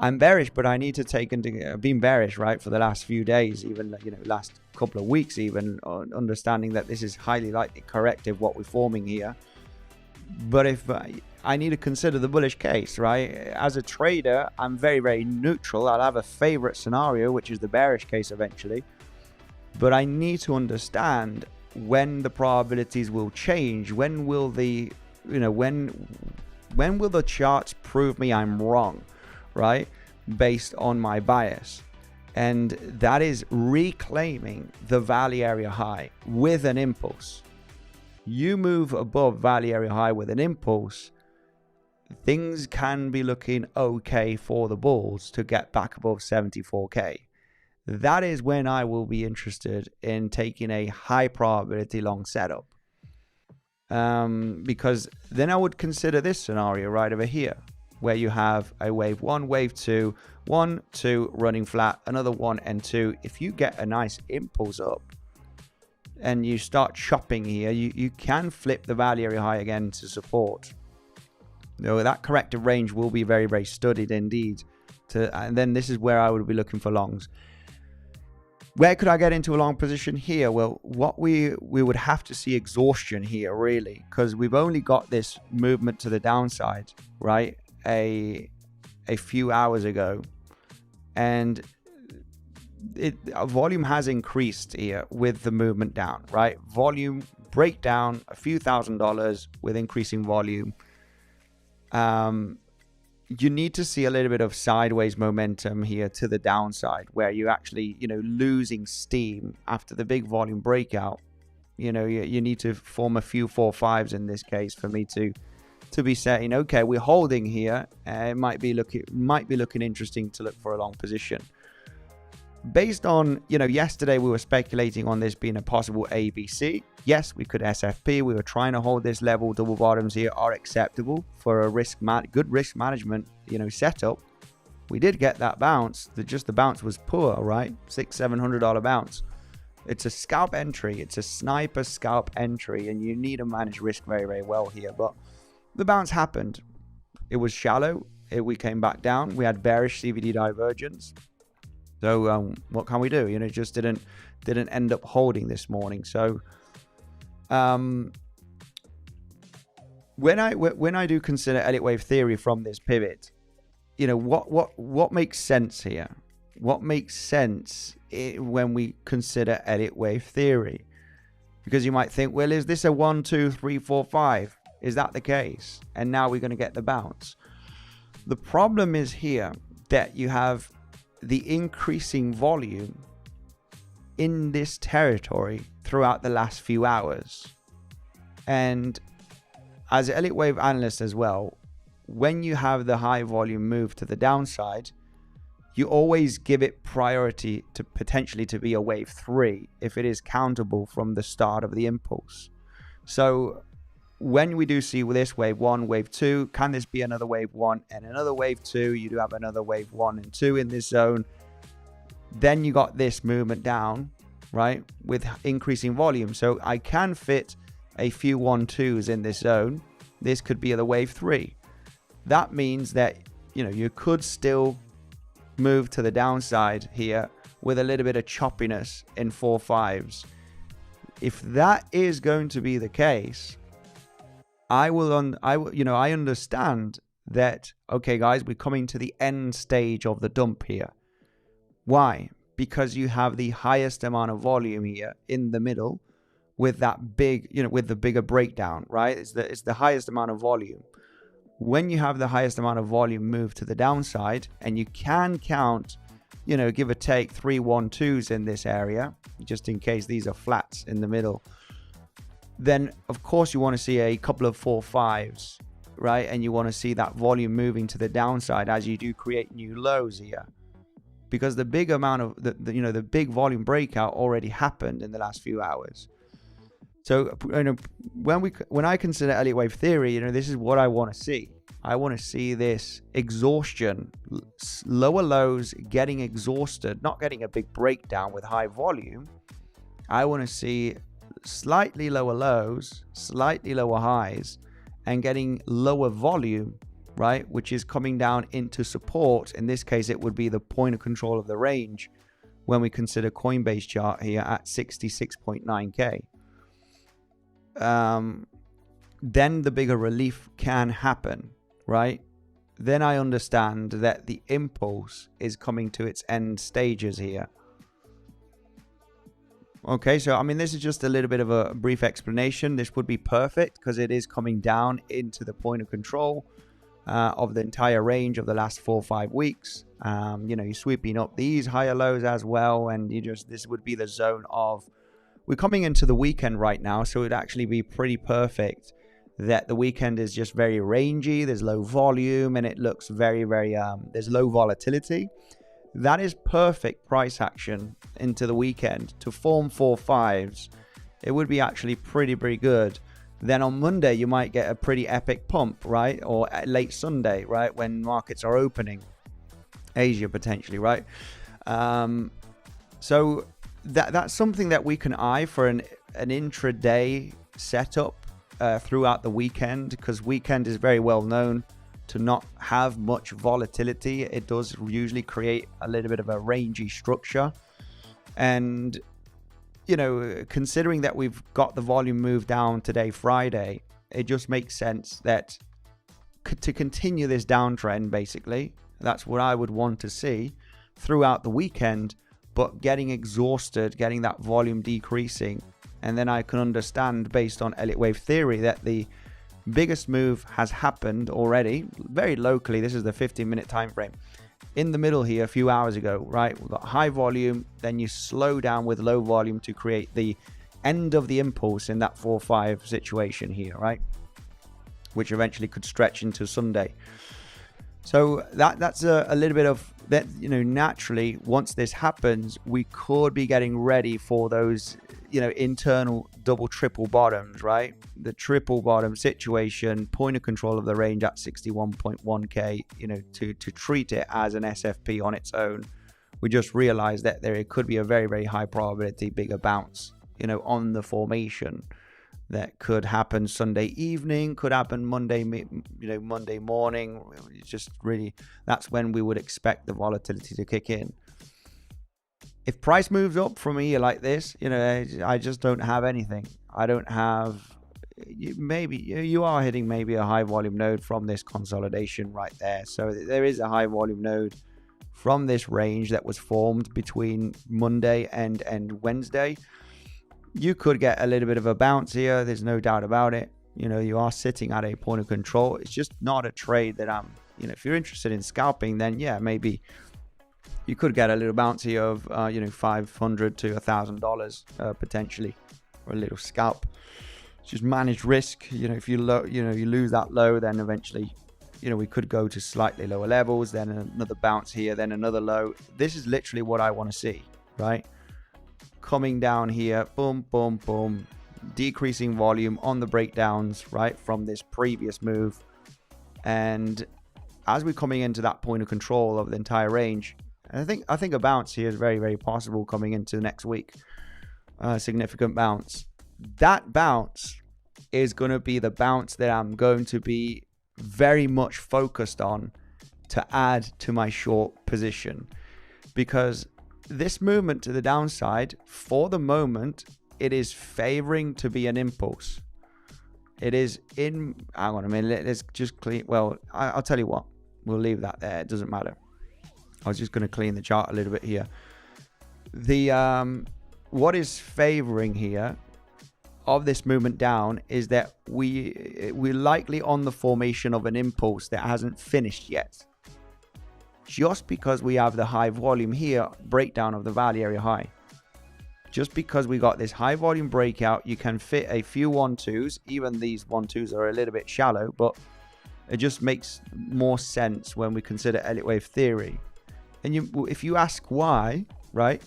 I'm bearish, but I need to take into being bearish, right, for the last few days, even last couple of weeks, even understanding that this is highly likely corrective what we're forming here. But if I need to consider the bullish case, right? As a trader, I'm very, very neutral. I'll have a favorite scenario, which is the bearish case eventually. But I need to understand when the probabilities will change. When will the, when will the charts prove me I'm wrong, right? Based on my bias. And that is reclaiming the value area high with an impulse. You move above value area high with an impulse, things can be looking okay for the bulls to get back above 74k. That is when I will be interested in taking a high probability long setup. Because then I would consider this scenario right over here, where you have a wave 1, wave 2, 1, 2 running flat, another 1 and 2. If you get a nice impulse up and you start chopping here, you can flip the value area high again to support. That corrective range will be very, very studied indeed. And then this is where I would be looking for longs. Where could I get into a long position here? Well, what we would have to see exhaustion here, really, because we've only got this movement to the downside, right? A few hours ago, and volume has increased here with the movement down, right? Volume breakdown, a few $1,000s with increasing volume. You need to see a little bit of sideways momentum here to the downside, where you actually, losing steam after the big volume breakout. You need to form a few 4-5s in this case for me to be saying, okay, we're holding here. It might be looking interesting to look for a long position. Based on, yesterday we were speculating on this being a possible ABC. Yes, we could SFP. We were trying to hold this level. Double bottoms here are acceptable for a good risk management, setup. We did get that bounce. The bounce was poor, right? $600-700 bounce. It's a scalp entry. It's a sniper scalp entry, and you need to manage risk very, very well here. But the bounce happened. It was shallow. We came back down. We had bearish CVD divergence. So what can we do? It just didn't end up holding this morning. So when I do consider Elliott wave theory from this pivot, what makes sense here? What makes sense when we consider Elliott wave theory? Because you might think, well, is this a 1, 2, 3, 4, 5? Is that the case? And now we're going to get the bounce. The problem is here that you have the increasing volume in this territory throughout the last few hours. And as an Elliott wave analyst as well, when you have the high volume move to the downside, you always give it priority to potentially to be a wave 3 if it is countable from the start of the impulse. So when we do see this wave 1, wave 2, can this be another wave 1 and another wave 2? You do have another wave 1 and 2 in this zone. Then you got this movement down, right, with increasing volume. So I can fit a few 1-2s in this zone. This could be the wave 3. That means that, you could still move to the downside here with a little bit of choppiness in 4-5s. If that is going to be the case, I understand that, okay, guys, we're coming to the end stage of the dump here. Why? Because you have the highest amount of volume here in the middle with that big, with the bigger breakdown, right? It's the highest amount of volume. When you have the highest amount of volume move to the downside, and you can count, give or take 3 1-2s in this area, just in case these are flats in the middle, then of course you want to see a couple of 4-5s, right? And you want to see that volume moving to the downside as you do create new lows here, because the big amount of the big volume breakout already happened in the last few hours. So when I consider Elliott wave theory, this is what I want to see. I want to see this exhaustion, lower lows getting exhausted, not getting a big breakdown with high volume. I want to see slightly lower lows, slightly lower highs, and getting lower volume, right, which is coming down into support. In this case, it would be the point of control of the range when we consider Coinbase chart here at 66.9K. Then the bigger relief can happen, right? Then I understand that the impulse is coming to its end stages here. Okay, so this is just a little bit of a brief explanation. This would be perfect because it is coming down into the point of control of the entire range of the last 4 or 5 weeks. You're sweeping up these higher lows as well, and this would be the zone of, we're coming into the weekend right now, so it would actually be pretty perfect that the weekend is just very rangy, there's low volume, and it looks very, very, there's low volatility. That is perfect price action into the weekend to form 4-5s. It would be actually pretty good. Then on Monday, you might get a pretty epic pump, right? Or late Sunday, right? When markets are opening. Asia potentially, right? So that's something that we can eye for an intraday setup throughout the weekend, because weekend is very well known to not have much volatility. It does usually create a little bit of a rangy structure. And, considering that we've got the volume move down today, Friday, it just makes sense that to continue this downtrend, basically, that's what I would want to see throughout the weekend, but getting exhausted, getting that volume decreasing. And then I can understand, based on Elliott wave theory, that the biggest move has happened already, very locally. This is the 15-minute time frame. In the middle here, a few hours ago, right? We've got high volume, then you slow down with low volume to create the end of the impulse in that 4-5 situation here, right? Which eventually could stretch into Sunday. So that's a little bit of that. Naturally, once this happens, we could be getting ready for those, internal double, triple bottoms, right? The triple bottom situation, point of control of the range at 61.1K, to treat it as an SFP on its own. We just realized that there could be a very, very high probability bigger bounce, on the formation. That could happen Sunday evening, could happen Monday morning. It's just really, that's when we would expect the volatility to kick in. If price moves up from here like this, I just don't have anything. I don't have, maybe you are hitting maybe a high volume node from this consolidation right there. So there is a high volume node from this range that was formed between Monday and Wednesday. You could get a little bit of a bounce here. There's no doubt about it. You are sitting at a point of control. It's just not a trade that I'm, if you're interested in scalping, then yeah, maybe you could get a little bounce here of, $500 to $1,000 potentially, or a little scalp. Just manage risk. If you you lose that low, then eventually, we could go to slightly lower levels, then another bounce here, then another low. This is literally what I want to see, right? Coming down here, boom, boom, boom, decreasing volume on the breakdowns, right, from this previous move. And as we're coming into that point of control of the entire range, I think a bounce here is very, very possible coming into next week. Significant bounce. That bounce is going to be the bounce that I'm going to be very much focused on to add to my short position, because this movement to the downside, for the moment, it is favoring to be an impulse. It is in, hang on a minute, let's just clean, well, I'll tell you what, we'll leave that there, it doesn't matter. I was just going to clean the chart a little bit here. The what is favoring here of this movement down is that we're likely on the formation of an impulse that hasn't finished yet. Just because we have the high volume here, breakdown of the value area high. Just because we got this high volume breakout, you can fit a few 1-2s. Even these 1-2s are a little bit shallow, but it just makes more sense when we consider Elliott wave theory. And if you ask why, right?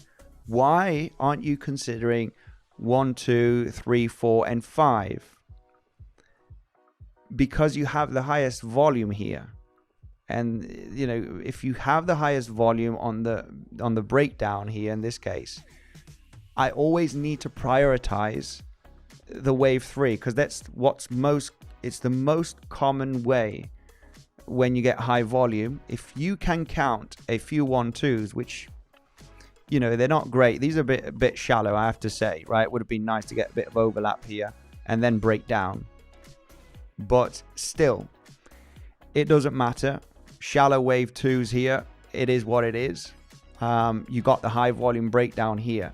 Why aren't you considering 1, 2, 3, 4, and 5? Because you have the highest volume here. And you know, if you have the highest volume on the breakdown here in this case, I always need to prioritize the wave 3, because that's it's the most common way when you get high volume. If you can count a few 1-2s, which, you know, they're not great, these are a bit shallow, I have to say, right? It would have been nice to get a bit of overlap here and then break down, but still, it doesn't matter. Shallow wave 2s here, it is what it is. You got the high volume breakdown here.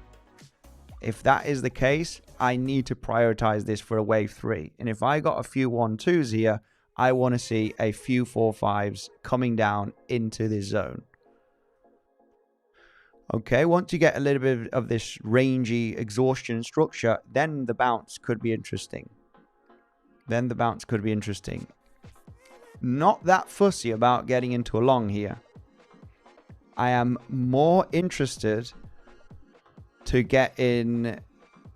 If that is the case, I need to prioritize this for a wave 3. And if I got a few 1-2s here, I want to see a few 4-5s coming down into this zone. Okay, once you get a little bit of this rangy exhaustion structure, then the bounce could be interesting. Not that fussy about getting into a long here. I am more interested to get in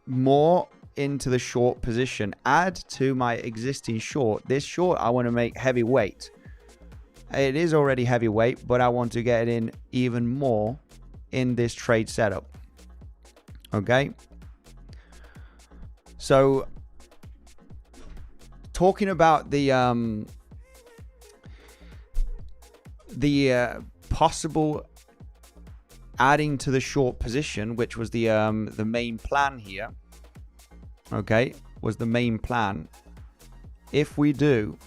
more into the short position, add to my existing short. This short I want to make heavyweight. It is already heavyweight, but I want to get in even more in this trade setup. Okay, so talking about the possible adding to the short position, which was the main plan here. Okay, was the main plan. If we do,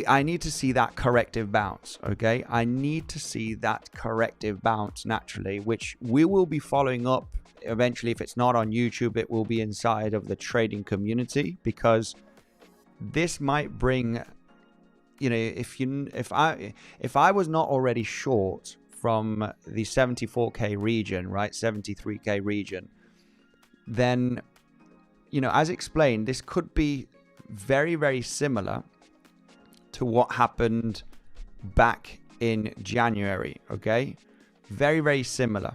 I need to see that corrective bounce. Okay, I need to see that corrective bounce naturally, which we will be following up eventually. If it's not on YouTube, it will be inside of the trading community, because this might bring, you know, if I was not already short from the 74k region, right, 73k region, then, you know, as explained, this could be very, very similar to what happened back in January. Okay, very, very similar,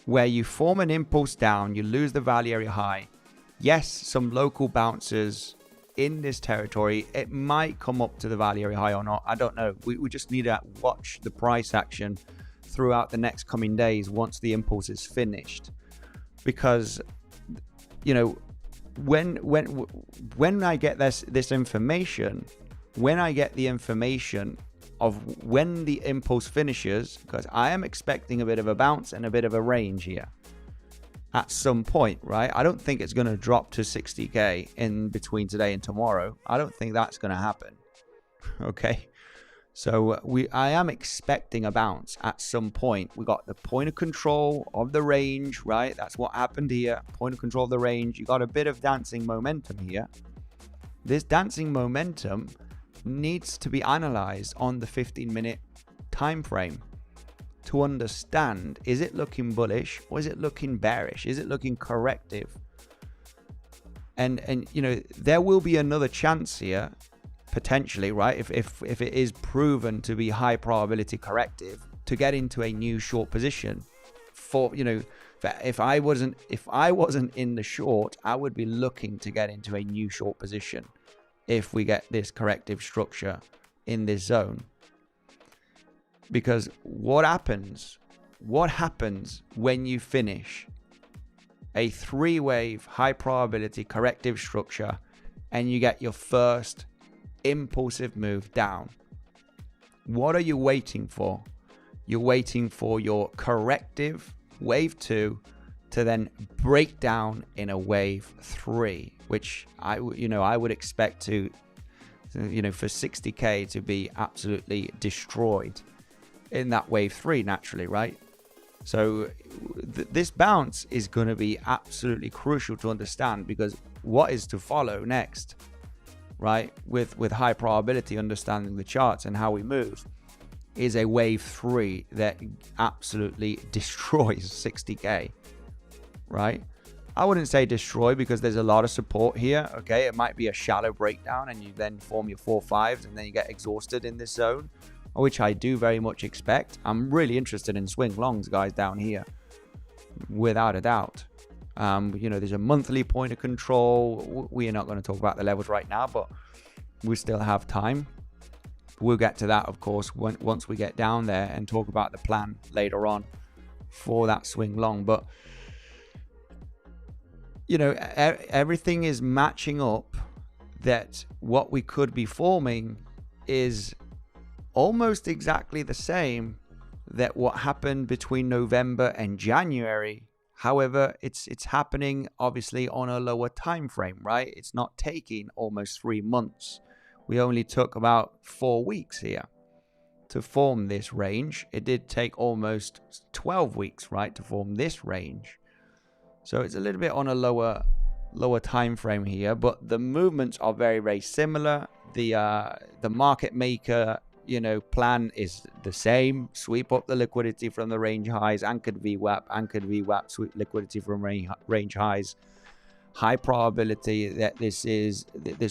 where you form an impulse down, you lose the value area high. Yes, some local bounces in this territory, it might come up to the value area high or not, I don't know. We just need to watch the price action throughout the next coming days once the impulse is finished, because, you know, when I get this information, when I get the information of when the impulse finishes, because I am expecting a bit of a bounce and a bit of a range here at some point, right? I don't think it's going to drop to 60k in between today and tomorrow. I don't think that's going to happen. Okay, so I am expecting a bounce at some point. We got the point of control of the range, right? That's what happened here. Point of control of the range. You got a bit of dancing momentum here. This dancing momentum needs to be analyzed on the 15-minute time frame to understand, is it looking bullish or is it looking bearish? Is it looking corrective? And you know, there will be another chance here potentially, right, if it is proven to be high probability corrective, to get into a new short position for, you know, If I wasn't in the short, I would be looking to get into a new short position if we get this corrective structure in this zone. Because what happens when you finish a 3-wave high probability corrective structure and you get your first impulsive move down? What are you waiting for? You're waiting for your corrective wave 2 to then break down in a wave 3, which I would expect to, for 60k to be absolutely destroyed in that wave 3 naturally, right? So this bounce is going to be absolutely crucial to understand, because what is to follow next, right, with high probability, understanding the charts and how we move, is a wave 3 that absolutely destroys 60k, right? I wouldn't say destroy, because there's a lot of support here. Okay, it might be a shallow breakdown and you then form your 4-5s and then you get exhausted in this zone, which I do very much expect. I'm really interested in swing longs, guys, down here, without a doubt. There's a monthly point of control. We are not going to talk about the levels right now, but we still have time. We'll get to that, of course, once we get down there and talk about the plan later on for that swing long. But everything is matching up that what we could be forming is almost exactly the same that what happened between November and January. However, it's happening obviously on a lower time frame, right? It's not taking almost 3 months. We only took about 4 weeks here to form this range. It did take almost 12 weeks, right, to form this range. So it's a little bit on a lower time frame here, but the movements are very, very similar. The market maker plan is the same. Sweep up the liquidity from the range highs, anchored VWAP, sweep liquidity from range highs. High probability that this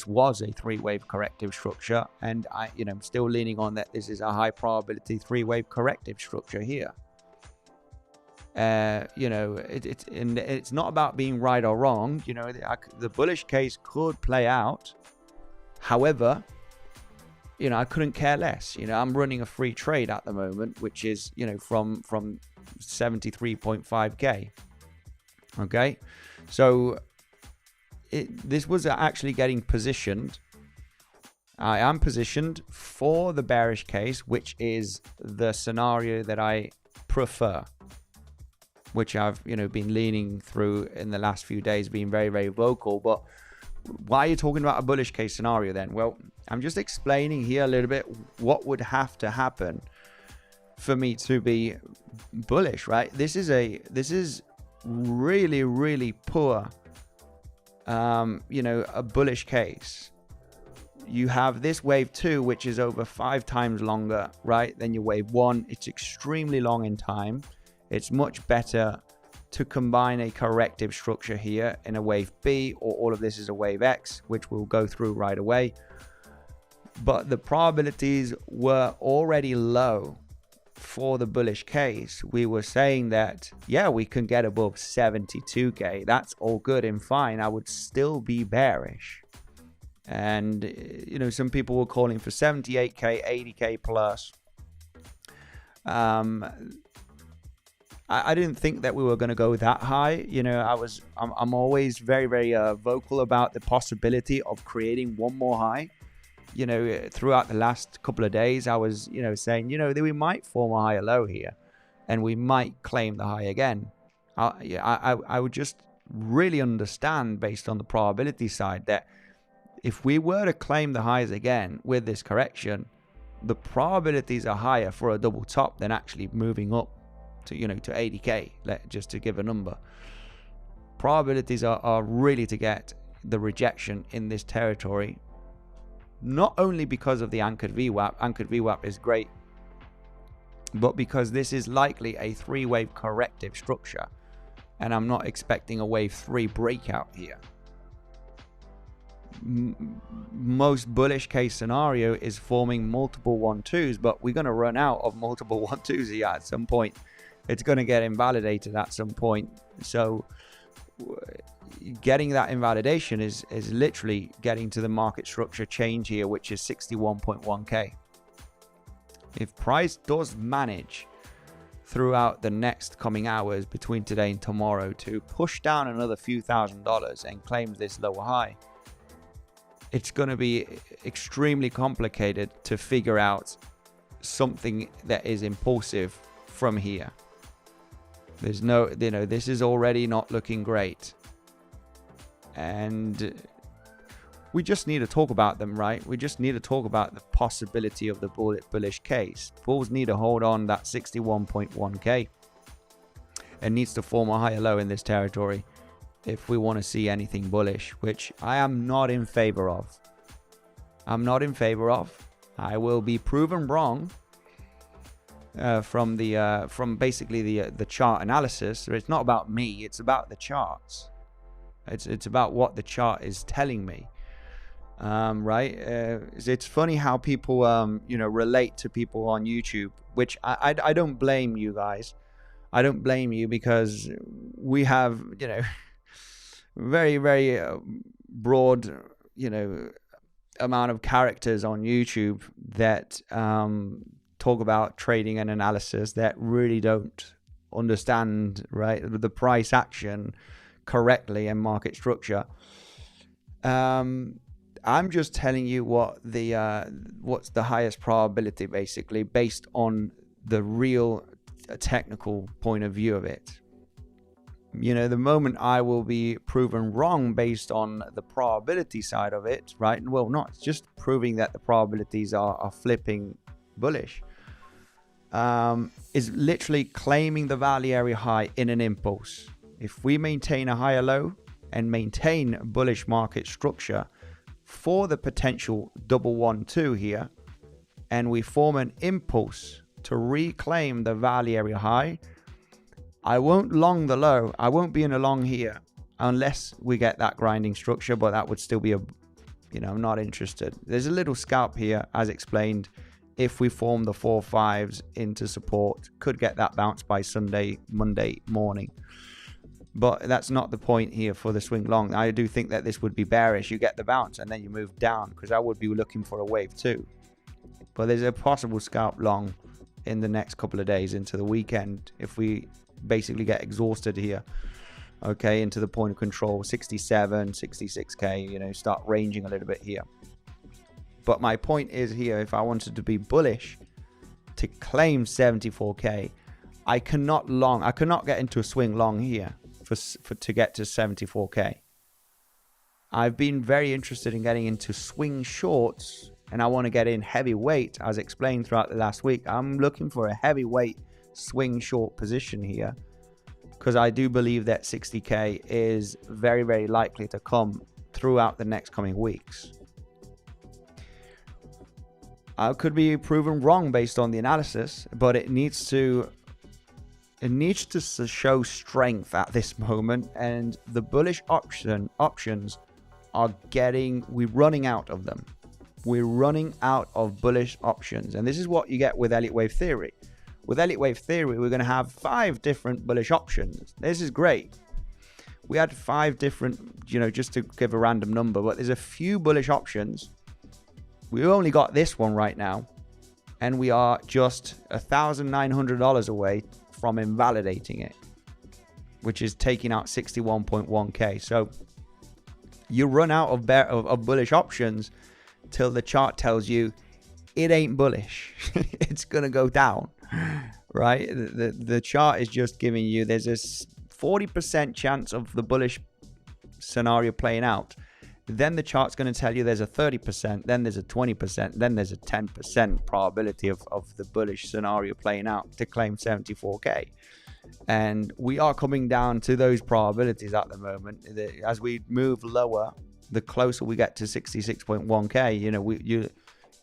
was a 3-wave corrective structure, and I'm still leaning on that this is a high probability 3-wave corrective structure here. It's not about being right or wrong. The bullish case could play out. However, I couldn't care less. I'm running a free trade at the moment, which is, from 73.5k. Okay. So this was actually getting positioned. I am positioned for the bearish case, which is the scenario that I prefer, which I've, been leaning through in the last few days, being very, very vocal. But why are you talking about a bullish case scenario then? Well, I'm just explaining here a little bit what would have to happen for me to be bullish, right? This is really, really poor, a bullish case. You have this wave 2, which is over 5 times longer, right, than your wave 1. It's extremely long in time. It's much better to combine a corrective structure here in a wave B, or all of this is a wave X, which we'll go through right away. But the probabilities were already low for the bullish case. We were saying that, yeah, we can get above 72k. That's all good and fine. I would still be bearish. And, some people were calling for 78k, 80k plus. I didn't think that we were going to go that high. I'm always very, very vocal about the possibility of creating one more high. Throughout the last couple of days, I was, saying, that we might form a higher low here and we might claim the high again. I would just really understand, based on the probability side, that if we were to claim the highs again with this correction, the probabilities are higher for a double top than actually moving up to 80k, just to give a number. Probabilities are really to get the rejection in this territory, not only because of the anchored VWAP is great, but because this is likely a 3-wave corrective structure, and I'm not expecting a wave 3 breakout here. Most bullish case scenario is forming multiple 1-2s, but we're going to run out of multiple 1-2s here at some point. it's going to get invalidated at some point. So getting that invalidation is literally getting to the market structure change here, which is 61.1k. If price does manage throughout the next coming hours between today and tomorrow to push down another few $1,000s and claims this lower high, it's going to be extremely complicated to figure out something that is impulsive from here. There's no, this is already not looking great. And we just need to talk about them, right? We just need to talk about the possibility of the bullish case. Bulls need to hold on that 61.1k and needs to form a higher low in this territory if we want to see anything bullish, which I am not in favor of. I will be proven wrong from basically the chart analysis. So it's not about me, it's about the charts. It's about what the chart is telling me. Right? It's funny how people relate to people on YouTube, which I don't blame you guys. I don't blame you, because we have very, very broad amount of characters on YouTube that talk about trading and analysis that really don't understand, right, the price action correctly and market structure. I'm just telling you what what's the highest probability, basically, based on the real technical point of view of it. The moment I will be proven wrong based on the probability side of it, right? Well, not just proving that the probabilities are flipping bullish, is literally claiming the value area high in an impulse. If we maintain a higher low and maintain bullish market structure for the potential double 1-2 here, and we form an impulse to reclaim the value area high, I won't long the low. I won't be in a long here unless we get that grinding structure, but that would still be I'm not interested. There's a little scalp here, as explained. If we form the 4-5s into support, could get that bounce by Monday morning. But that's not the point here for the swing long. I do think that this would be bearish. You get the bounce and then you move down, because I would be looking for a wave too. But there's a possible scalp long in the next couple of days into the weekend if we basically get exhausted here. Okay, into the point of control, 67, 66k, start ranging a little bit here. But my point is here, if I wanted to be bullish to claim 74k, I cannot get into a swing long here to get to 74k. I've been very interested in getting into swing shorts, and I want to get in heavyweight, as explained throughout the last week. I'm looking for a heavyweight swing short position here, because I do believe that 60k is very, very likely to come throughout the next coming weeks. I could be proven wrong based on the analysis, but it needs to show strength at this moment, and the bullish options are we're running out of them. We're running out of bullish options, and this is what you get with Elliott Wave theory. With Elliott Wave theory, we're going to have 5 different bullish options. This is great. We had 5 different, just to give a random number, but there's a few bullish options. We only got this one right now, and we are just $1,900 away from invalidating it, which is taking out 61.1k. So you run out of bullish options till the chart tells you it ain't bullish. It's gonna go down, right? The chart is just giving you there's a 40% chance of the bullish scenario playing out. Then the chart's going to tell you there's a 30%, then there's a 20%, then there's a 10% probability of the bullish scenario playing out to claim 74k. And we are coming down to those probabilities at the moment. As we move lower, the closer we get to 66.1k,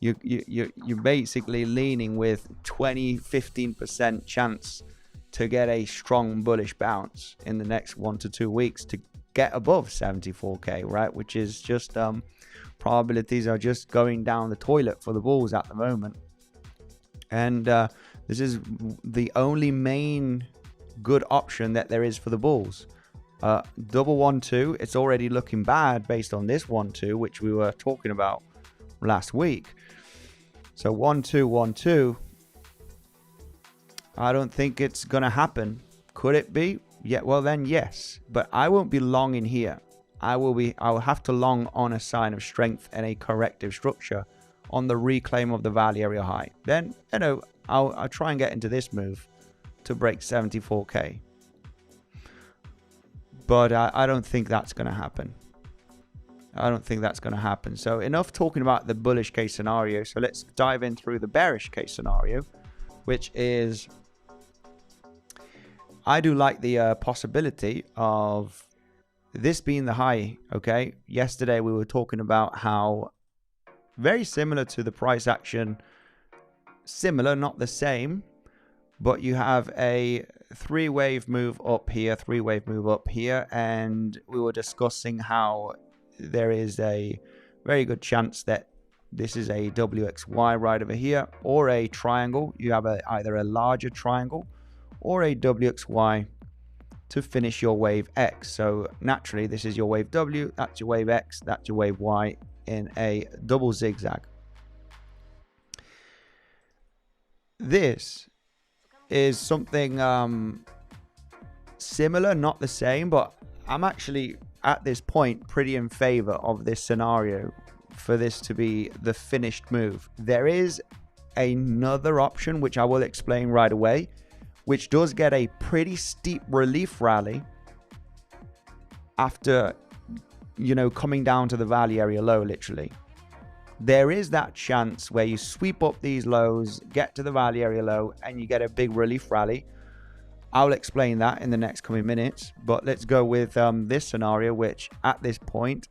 you're basically leaning with 15% chance to get a strong bullish bounce in the next 1 to 2 weeks to get above 74k, right? Which is just probabilities are just going down the toilet for the bulls at the moment. And the This is the only main good option that there is for the bulls. Double 1-2, it's already looking bad based on this 1-2, which we were talking about last week. So 1-2, 1-2, I don't think it's gonna happen. Could it be? Yeah, well then yes, but I won't be long in here. I will have to long on a sign of strength and a corrective structure on the reclaim of the value area high. Then, you know, I'll try and get into this move to break 74k. But I don't think that's going to happen. I don't think that's going to happen. So enough talking about the bullish case scenario. So let's dive in through the bearish case scenario, which is, I do like the possibility of this being the high. Okay, yesterday we were talking about how very similar to the price action, similar, not the same, but you have a three-wave move up here, three-wave move up here, and we were discussing how there is a very good chance that this is a WXY right over here, or a triangle. You have either a larger triangle or a WXY to finish your wave X. So naturally, this is your wave W, that's your wave X, that's your wave Y in a double zigzag. This is something similar, not the same, but I'm actually at this point pretty in favor of this scenario for this to be the finished move. There is another option which I will explain right away, which does get a pretty steep relief rally after, you know, coming down to the value area low. Literally, there is that chance where you sweep up these lows, get to the value area low, and you get a big relief rally. I'll explain that in the next coming minutes, but let's go with this scenario, which at this point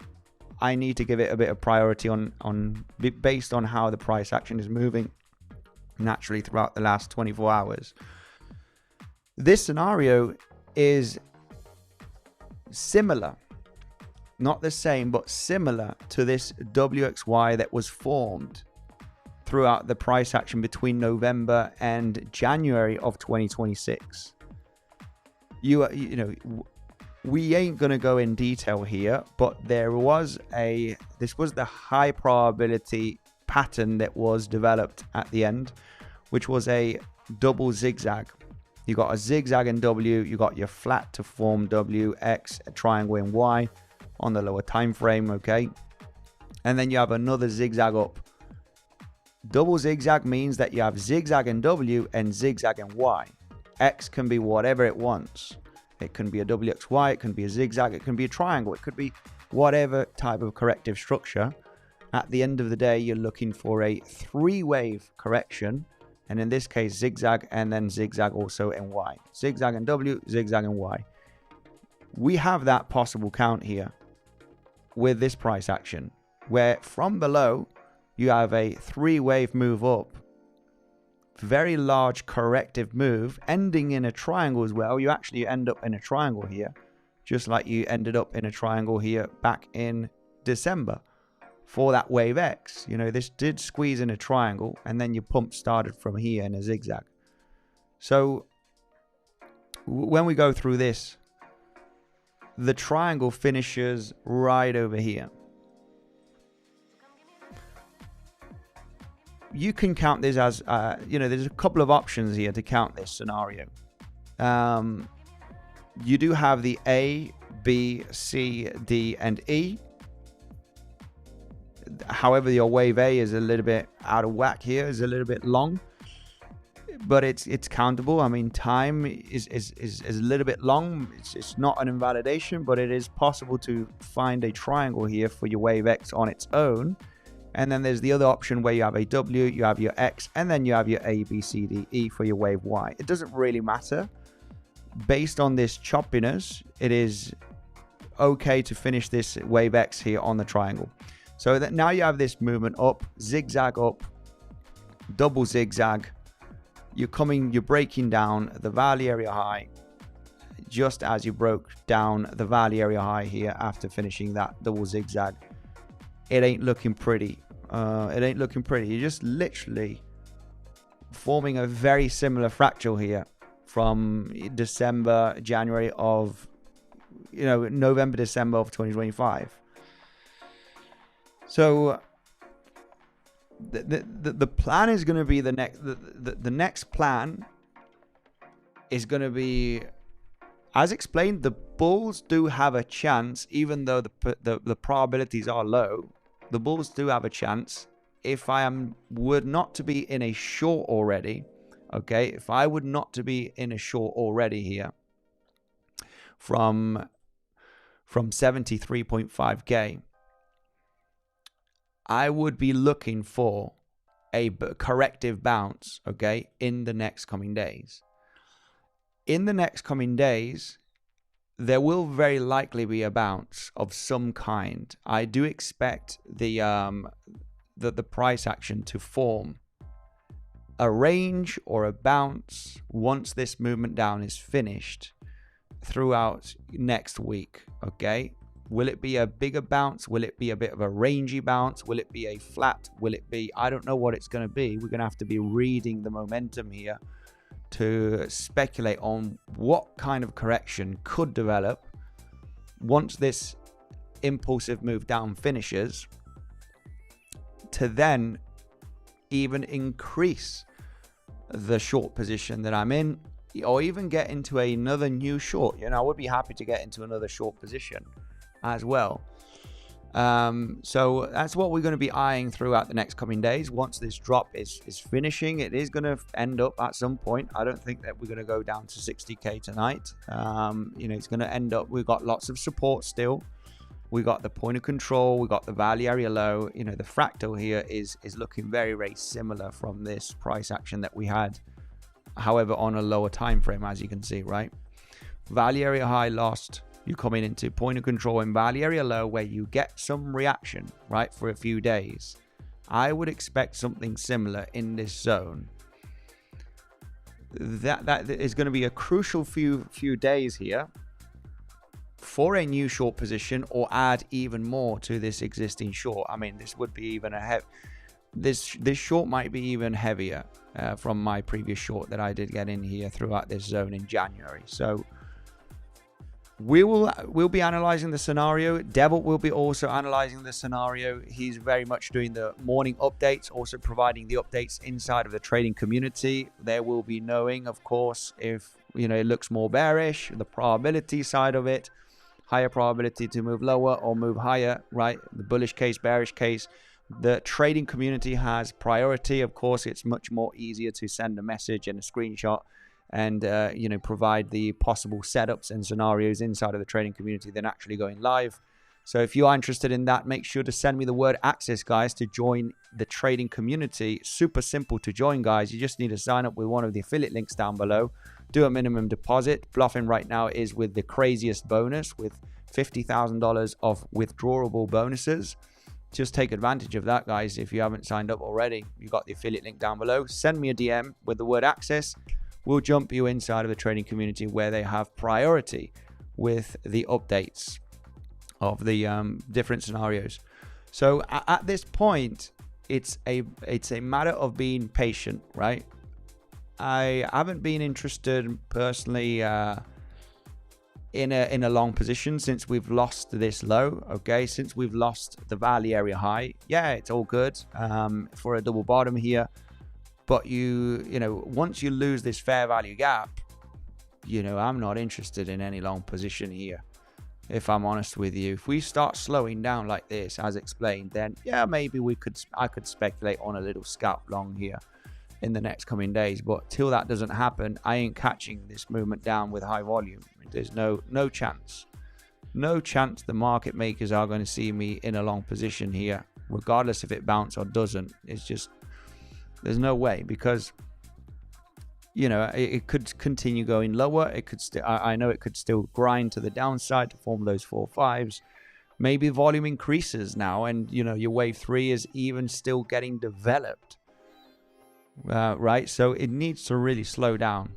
I need to give it a bit of priority on based on how the price action is moving naturally throughout the last 24 hours. This scenario is similar, not the same, but similar to this WXY that was formed throughout the price action between November and January of 2026. You know, we ain't gonna go in detail here, but this was the high probability pattern that was developed at the end, which was a double zigzag. You got a zigzag in W, you got your flat to form W, X, a triangle in Y on the lower time frame, okay? And then you have another zigzag up. Double zigzag means that you have zigzag in W and zigzag in Y. X can be whatever it wants. It can be a WXY, it can be a zigzag, it can be a triangle, it could be whatever type of corrective structure. At the end of the day, you're looking for a three-wave correction, and in this case, zigzag and then zigzag also in Y. Zigzag in W, zigzag in Y. We have that possible count here with this price action, where from below, you have a three-wave move up, very large corrective move, ending in a triangle as well. You actually end up in a triangle here, just like you ended up in a triangle here back in December for that wave X. You know, this did squeeze in a triangle, and then your pump started from here in a zigzag. So when we go through this, the triangle finishes right over here. You can count this as, you know, there's a couple of options here to count this scenario. You do have the A, B, C, D, and E. However, your wave A is a little bit out of whack here, is a little bit long, but it's countable. I mean, time is a little bit long. It's not an invalidation, but it is possible to find a triangle here for your wave X on its own. And then there's the other option where you have a W, you have your X, and then you have your A, B, C, D, E for your wave Y. It doesn't really matter. Based on this choppiness, it is okay to finish this wave X here on the triangle. So that now you have this movement up, zigzag up, double zigzag. You're breaking down the value area high, just as you broke down the value area high here after finishing that double zigzag. It ain't looking pretty. It ain't looking pretty. You're just literally forming a very similar fractal here from December, January of, November, December of 2025. So the plan is going to be the next plan is going to be, as explained, the bulls do have a chance, even though the probabilities are low. The bulls do have a chance. If I were not to be in a short already, okay, if I would not to be in a short already here from 73.5k, I would be looking for a corrective bounce, okay, in the next coming days. In the next coming days, there will very likely be a bounce of some kind. I do expect the price action to form a range or a bounce once this movement down is finished throughout next week, okay? Will it be a bigger bounce? Will it be a bit of a rangy bounce? Will it be a flat? Will it be, I don't know what it's going to be. We're going to have to be reading the momentum here to speculate on what kind of correction could develop once this impulsive move down finishes, to then even increase the short position that I'm in, or even get into another new short. I would be happy to get into another short position as well. So that's what we're going to be eyeing throughout the next coming days. Once this drop is finishing, it is going to end up at some point. I don't think that we're going to go down to 60k tonight. It's going to end up, we've got lots of support still. We got the point of control, we got the value area low. The fractal here is looking very, very similar from this price action that we had, however, on a lower time frame, as you can see, right? Value area high lost. You coming into point of control and value area low, where you get some reaction, right, for a few days. I would expect something similar in this zone. That is going to be a crucial few days here for a new short position, or add even more to this existing short. I mean, this would be even this short might be even heavier from my previous short that I did get in here throughout this zone in January. So we'll be analyzing the scenario. Devil will be also analyzing the scenario. He's very much doing the morning updates, also providing the updates inside of the trading community. There will be knowing, of course, if it looks more bearish, the probability side of it, higher probability to move lower or move higher, right? The bullish case, bearish case. The trading community has priority. Of course, it's much more easier to send a message and a screenshot and provide the possible setups and scenarios inside of the trading community than actually going live. So if you are interested in that, make sure to send me the word access, guys, to join the trading community. Super simple to join, guys. You just need to sign up with one of the affiliate links down below. Do a minimum deposit. Bluffing right now is with the craziest bonus, with $50,000 of withdrawable bonuses. Just take advantage of that, guys. If you haven't signed up already, you got the affiliate link down below. Send me a DM with the word access. We'll jump you inside of the trading community where they have priority with the updates of the different scenarios. So at this point, it's a matter of being patient, right? I haven't been interested personally in a long position since we've lost this low. Okay, since we've lost the value area high. Yeah, it's all good for a double bottom here. But once you lose this fair value gap, I'm not interested in any long position here, if I'm honest with you. If we start slowing down like this, as explained, then yeah, maybe I could speculate on a little scalp long here in the next coming days. But till that doesn't happen, I ain't catching this movement down with high volume. There's no chance. No chance the market makers are going to see me in a long position here, regardless if it bounces or doesn't. It's just, there's no way, because it could continue going lower. It could I know it could still grind to the downside to form those 4-5s. Maybe volume increases now, and your wave 3 is even still getting developed, right? So it needs to really slow down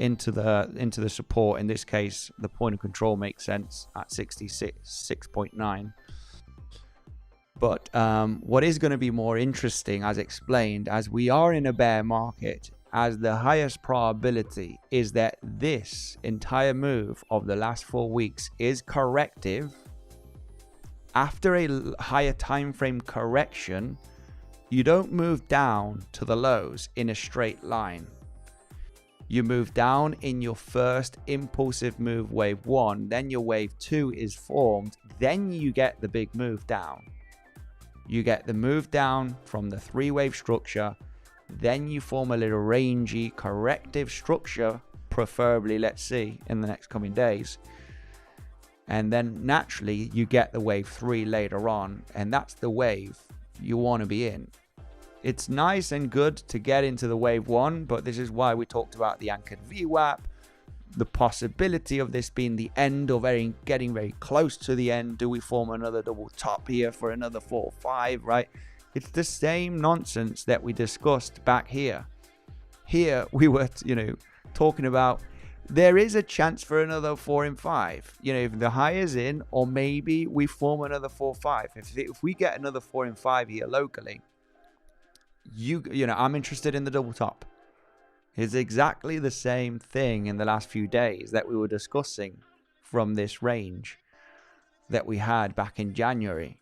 into the support. In this case, the point of control makes sense at 66.9. But what is going to be more interesting, as explained, as we are in a bear market, as the highest probability is that this entire move of the last 4 weeks is corrective. After a higher time frame correction, you don't move down to the lows in a straight line. You move down in your first impulsive move, wave 1, then your wave 2 is formed, then you get the big move down. You get the move down from the 3-wave structure, then you form a little rangy corrective structure, preferably, let's see, in the next coming days. And then naturally you get the wave 3 later on, and that's the wave you want to be in. It's nice and good to get into the wave 1, but this is why we talked about the anchored VWAP, the possibility of this being the end or getting very close to the end. Do we form another double top here for another 4 or 5, right? It's the same nonsense that we discussed back here. Here we were, talking about there is a chance for another 4 and 5. If the high is in, or maybe we form another 4 5. If we get another 4 and 5 here locally, I'm interested in the double top. It's exactly the same thing in the last few days that we were discussing from this range that we had back in January.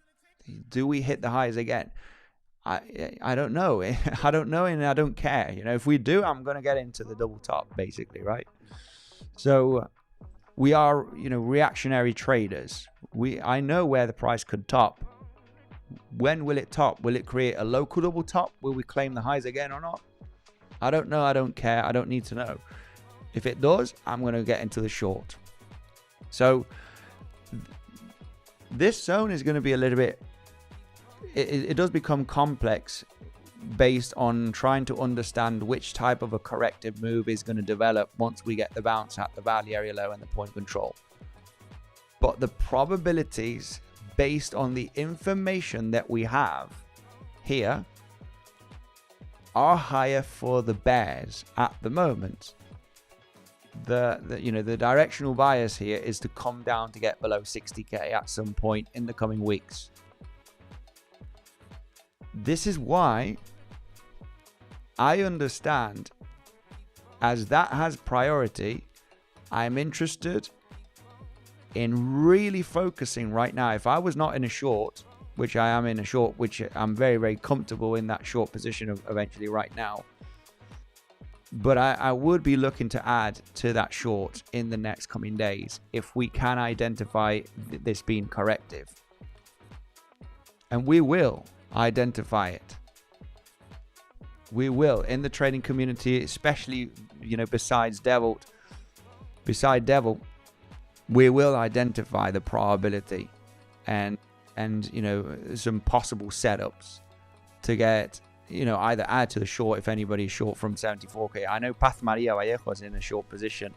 Do we hit the highs again? I don't know. I don't know, and I don't care. If we do, I'm going to get into the double top, basically, right? So we are, reactionary traders. I know where the price could top. When will it top? Will it create a local double top? Will we claim the highs again or not? I don't know. I don't care. I don't need to know. If it does, I'm going to get into the short. So this zone is going to be a little bit, it does become complex based on trying to understand which type of a corrective move is going to develop once we get the bounce at the value area low and the point control. But the probabilities based on the information that we have here are higher for the bears at the moment. The directional bias here is to come down to get below 60k at some point in the coming weeks. This is why I understand, as that has priority, I'm interested in really focusing right now. If I was not in a short, which I am in a short, which I'm very, very comfortable in that short position of eventually right now, but I would be looking to add to that short in the next coming days if we can identify this being corrective. And we will identify it. We will, in the trading community, especially, beside Devil, we will identify the probability and some possible setups to get, either add to the short if anybody's short from 74k. I know Paz Maria Vallejo's in a short position.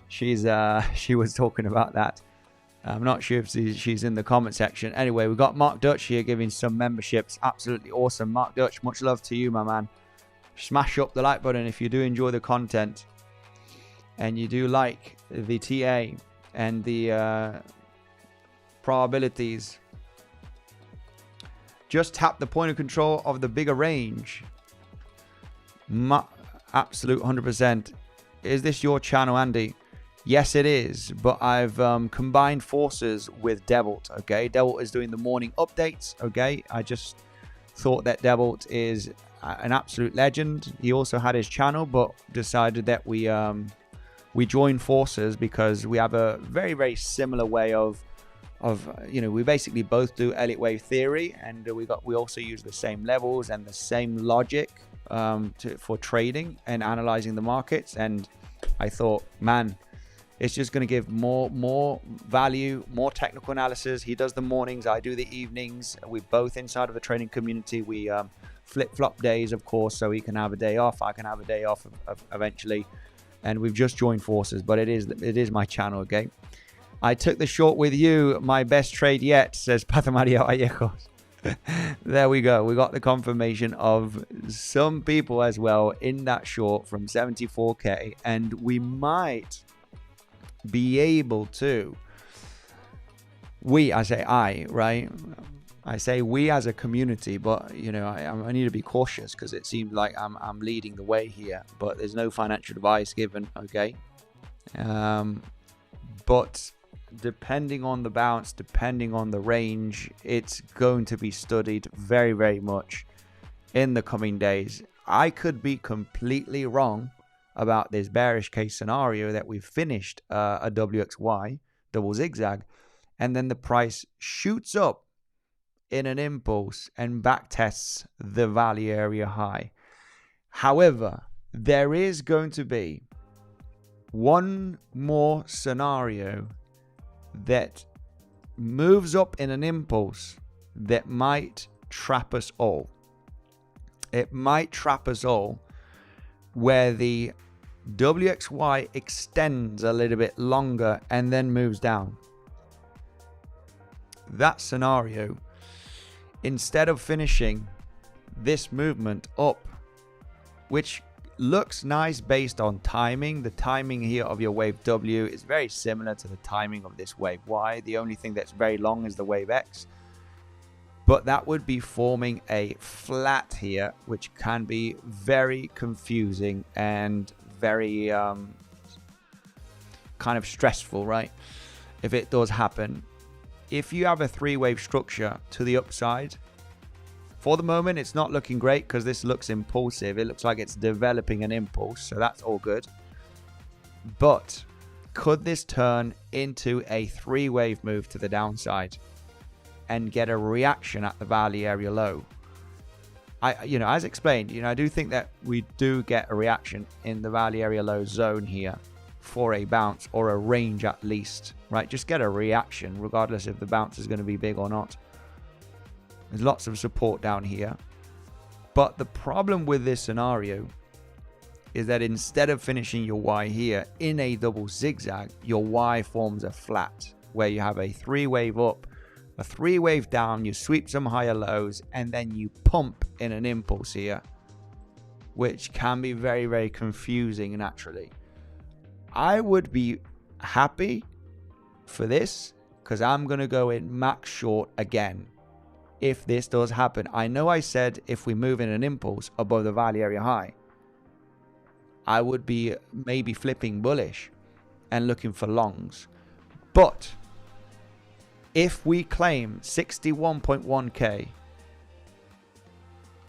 She was talking about that. I'm not sure if she's in the comment section. Anyway, we've got Mark Dutch here giving some memberships. Absolutely awesome. Mark Dutch, much love to you, my man. Smash up the like button if you do enjoy the content and you do like the TA and the probabilities. Just tap the point of control of the bigger range. Absolute 100%. Is this your channel, Andy? Yes, it is. But I've combined forces with Devil. Okay, Devil is doing the morning updates. Okay, I just thought that Devil is an absolute legend. He also had his channel, but decided that we join forces because we have a very, very similar way of we basically both do Elliott wave theory, and we also use the same levels and the same logic for trading and analyzing the markets. And I thought, man, it's just going to give more value, more technical analysis. He does the mornings, I do the evenings. We're both inside of the trading community. We flip-flop days, of course, so he can have a day off, I can have a day off eventually. And we've just joined forces, but it is my channel, okay? I took the short with you, my best trade yet, says Patamario Vallejo. There we go. We got the confirmation of some people as well in that short from 74k, and we might be able to, I I say we as a community, but you know, I need to be cautious because it seems like I'm leading the way here, but there's no financial advice given. Okay. But depending on the bounce, depending on the range, it's going to be studied very, very much in the coming days. I could be completely wrong about this bearish case scenario that we've finished a WXY double zigzag, and then the price shoots up in an impulse and back tests the value area high. However, there is going to be one more scenario that moves up in an impulse that might trap us all. It might trap us all where the WXY extends a little bit longer and then moves down. That scenario, instead of finishing this movement up, which looks nice based on timing. The timing here of your wave W is very similar to the timing of this wave Y. The only thing that's very long is the wave X. But that would be forming a flat here, which can be very confusing and very kind of stressful, right? If it does happen. If you have a three-wave structure to the upside, for the moment, it's not looking great because this looks impulsive. It looks like it's developing an impulse, so that's all good. But could this turn into a three-wave move to the downside and get a reaction at the value area low? As explained, I do think that we do get a reaction in the value area low zone here for a bounce or a range at least, right? Just get a reaction regardless if the bounce is going to be big or not. There's lots of support down here. But the problem with this scenario is that instead of finishing your Y here in a double zigzag, your Y forms a flat where you have a three-wave up, a three-wave down, you sweep some higher lows, and then you pump in an impulse here, which can be very, very confusing naturally. I would be happy for this because I'm going to go in max short again. If this does happen, I know I said if we move in an impulse above the value area high, I would be maybe flipping bullish and looking for longs. But if we claim 61.1k,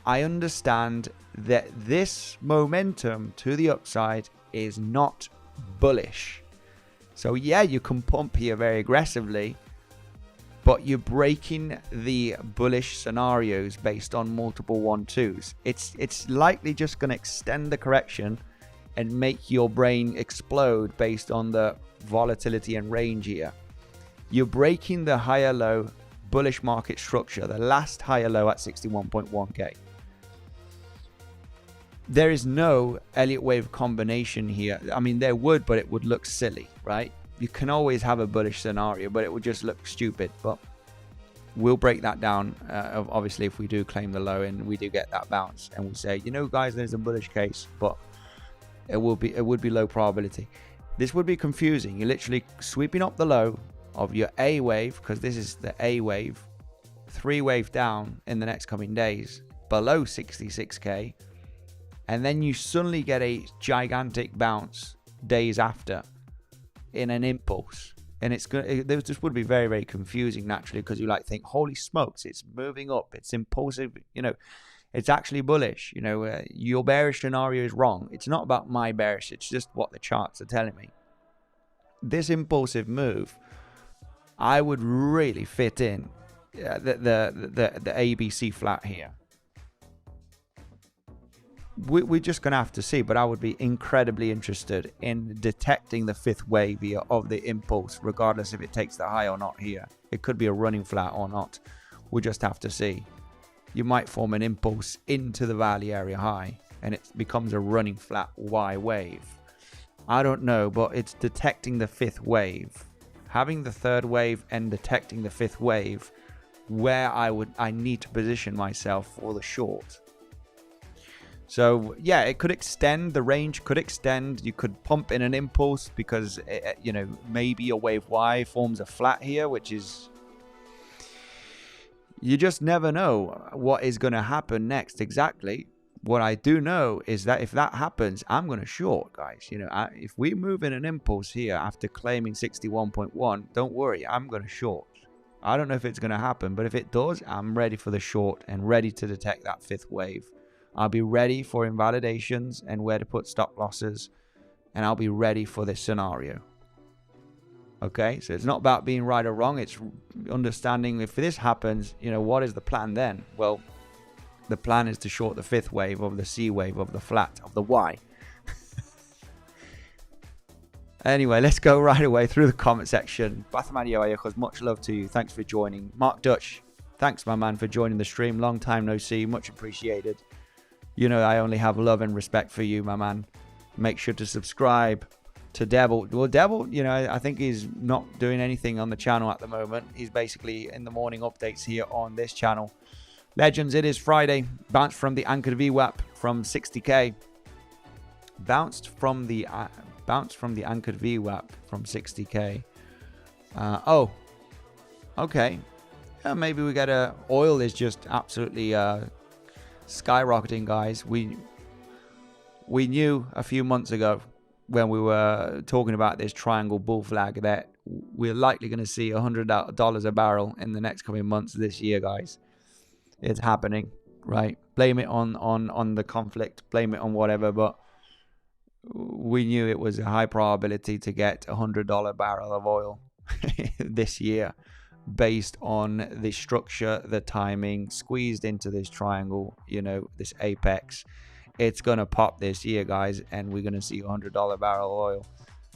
I understand that this momentum to the upside is not bullish. So yeah, you can pump here very aggressively, but you're breaking the bullish scenarios based on multiple 1-2s. It's likely just going to extend the correction and make your brain explode based on the volatility and range here. You're breaking the higher low bullish market structure, the last higher low at 61.1k. There is no Elliott wave combination here. I mean, there would, but it would look silly, right? You can always have a bullish scenario, but it would just look stupid. But we'll break that down, obviously, if we do claim the low and we do get that bounce. And we say, guys, there's a bullish case, but it would be low probability. This would be confusing. You're literally sweeping up the low of your A wave, because this is the A wave, three-wave down in the next coming days, below 66k. And then you suddenly get a gigantic bounce days after in an impulse, and this would be very, very confusing naturally, because you think, holy smokes, it's moving up, it's impulsive, it's actually bullish. Your bearish scenario is wrong. It's not about my bearish, it's just what the charts are telling me. This impulsive move, I would really fit in the ABC flat here. We're just going to have to see, but I would be incredibly interested in detecting the fifth wave here of the impulse, regardless if it takes the high or not here. It could be a running flat or not. We'll just have to see. You might form an impulse into the value area high, and it becomes a running flat Y wave. I don't know, but it's detecting the fifth wave. Having the third wave and detecting the fifth wave, where I need to position myself for the short. So yeah, it could extend, the range could extend. You could pump in an impulse because, maybe your wave Y forms a flat here, which is, you just never know what is going to happen next exactly. What I do know is that if that happens, I'm going to short, guys. You know, if we move in an impulse here after claiming 61.1, don't worry, I'm going to short. I don't know if it's going to happen, but if it does, I'm ready for the short and ready to detect that fifth wave. I'll be ready for invalidations and where to put stop losses, and I'll be ready for this scenario. Okay, so it's not about being right or wrong. It's understanding if this happens, you know, what is the plan then? Well, the plan is to short the fifth wave of the C wave of the flat of the Y. Anyway, let's go right away through the comment section. Bathamadio, much love to you. Thanks for joining. Mark Dutch, thanks, my man, for joining the stream. Long time no see. Much appreciated. You know, I only have love and respect for you, my man. Make sure to subscribe to Devil. Well, Devil, you know, I think he's not doing anything on the channel at the moment. He's basically in the morning updates here on this channel. Legends, it is Friday. Bounced from the anchored VWAP from 60k. Bounced from the anchored VWAP from 60k. Oh, okay. Yeah, maybe we get oil is just absolutely skyrocketing, guys. We knew a few months ago when we were talking about this triangle bull flag that we're likely going to see $100 a barrel in the next coming months this year, guys. It's happening, right? Blame it on the conflict, blame it on whatever, but we knew it was a high probability to get $100 barrel of oil this year based on the structure, the timing, squeezed into this triangle, you know, this apex. It's going to pop this year, guys, and we're going to see $100 barrel oil.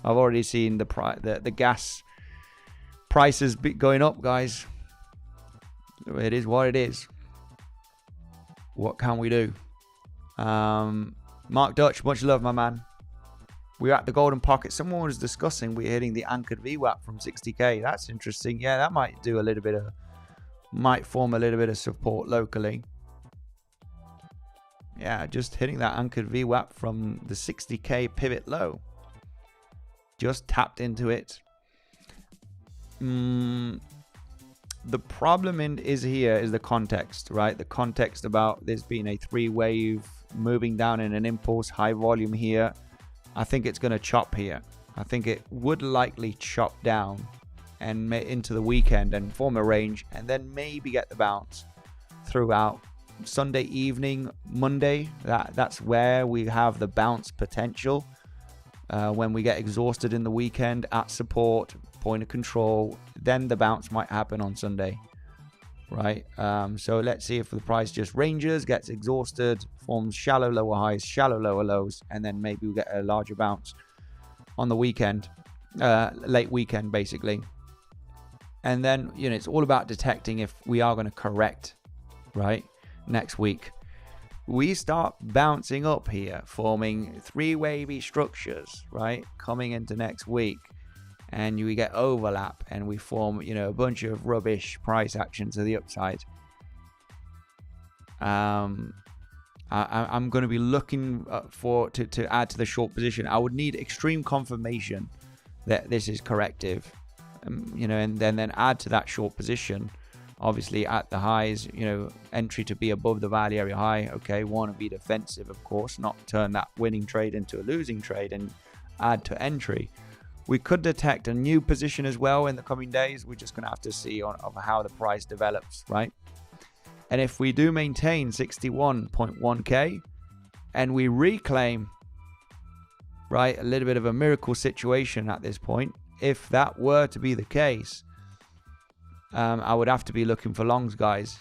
I've already seen the gas prices going up, guys. It is what it is. What can we do? Mark Dutch, much love, my man. We're at the golden pocket. Someone was discussing we're hitting the anchored VWAP from 60k. That's interesting. Yeah, that might do a little bit of, might form a little bit of support locally. Yeah, just hitting that anchored VWAP from the 60k pivot low. Just tapped into it. The problem is the context, right? The context about this being a three wave moving down in an impulse, high volume here. I think it's going to chop here. I think it would likely chop down and into the weekend and form a range and then maybe get the bounce throughout Sunday evening, Monday. That's where we have the bounce potential. When we get exhausted in the weekend at support, point of control, then the bounce might happen on Sunday, right? So let's see if the price just ranges, gets exhausted, forms shallow lower highs, shallow lower lows, and then maybe we get a larger bounce on the weekend, late weekend basically. And then, you know, it's all about detecting if we are going to correct, right? Next week we start bouncing up here, forming three wavy structures, right? Coming into next week, and we get overlap and we form, you know, a bunch of rubbish price action to the upside. I'm going to be looking to add to the short position. I would need extreme confirmation that this is corrective, you know, and then add to that short position. Obviously at the highs, you know, entry to be above the value area high. Okay, want to be defensive, of course, not turn that winning trade into a losing trade and add to entry. We could detect a new position as well in the coming days. We're just going to have to see on how the price develops, right? And if we do maintain 61.1k and we reclaim, right, a little bit of a miracle situation at this point, if that were to be the case, I would have to be looking for longs, guys,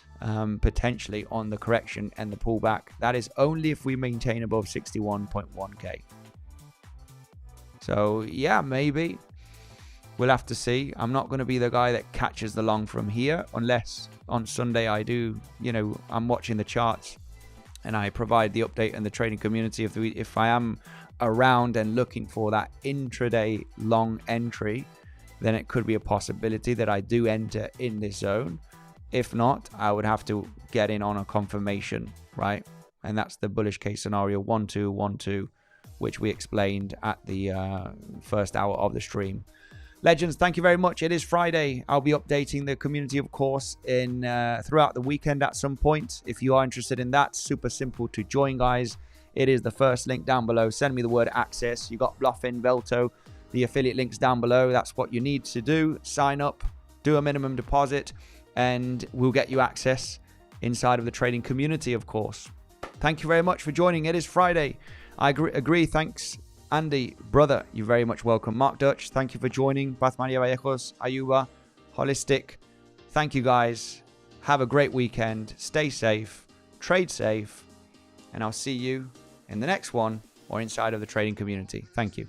potentially on the correction and the pullback. That is only if we maintain above 61.1k. So yeah, maybe we'll have to see. I'm not going to be the guy that catches the long from here unless on Sunday I do, you know, I'm watching the charts and I provide the update in the trading community. If I am around and looking for that intraday long entry, then it could be a possibility that I do enter in this zone. If not, I would have to get in on a confirmation, right? And that's the bullish case scenario 1-2-1-2, which we explained at the first hour of the stream. Legends, thank you very much. It is Friday. I'll be updating the community, of course, in throughout the weekend at some point. If you are interested in that, super simple to join, guys. It is the first link down below. Send me the word access. You got Bluffin, Velto, the affiliate links down below. That's what you need to do. Sign up, do a minimum deposit, and we'll get you access inside of the trading community, of course. Thank you very much for joining. It is Friday. I agree. Thanks, Andy, brother, you're very much welcome. Mark Dutch, thank you for joining. Bathmania Vallejos, Ayuba, Holistic, thank you guys. Have a great weekend. Stay safe, trade safe, and I'll see you in the next one or inside of the trading community. Thank you.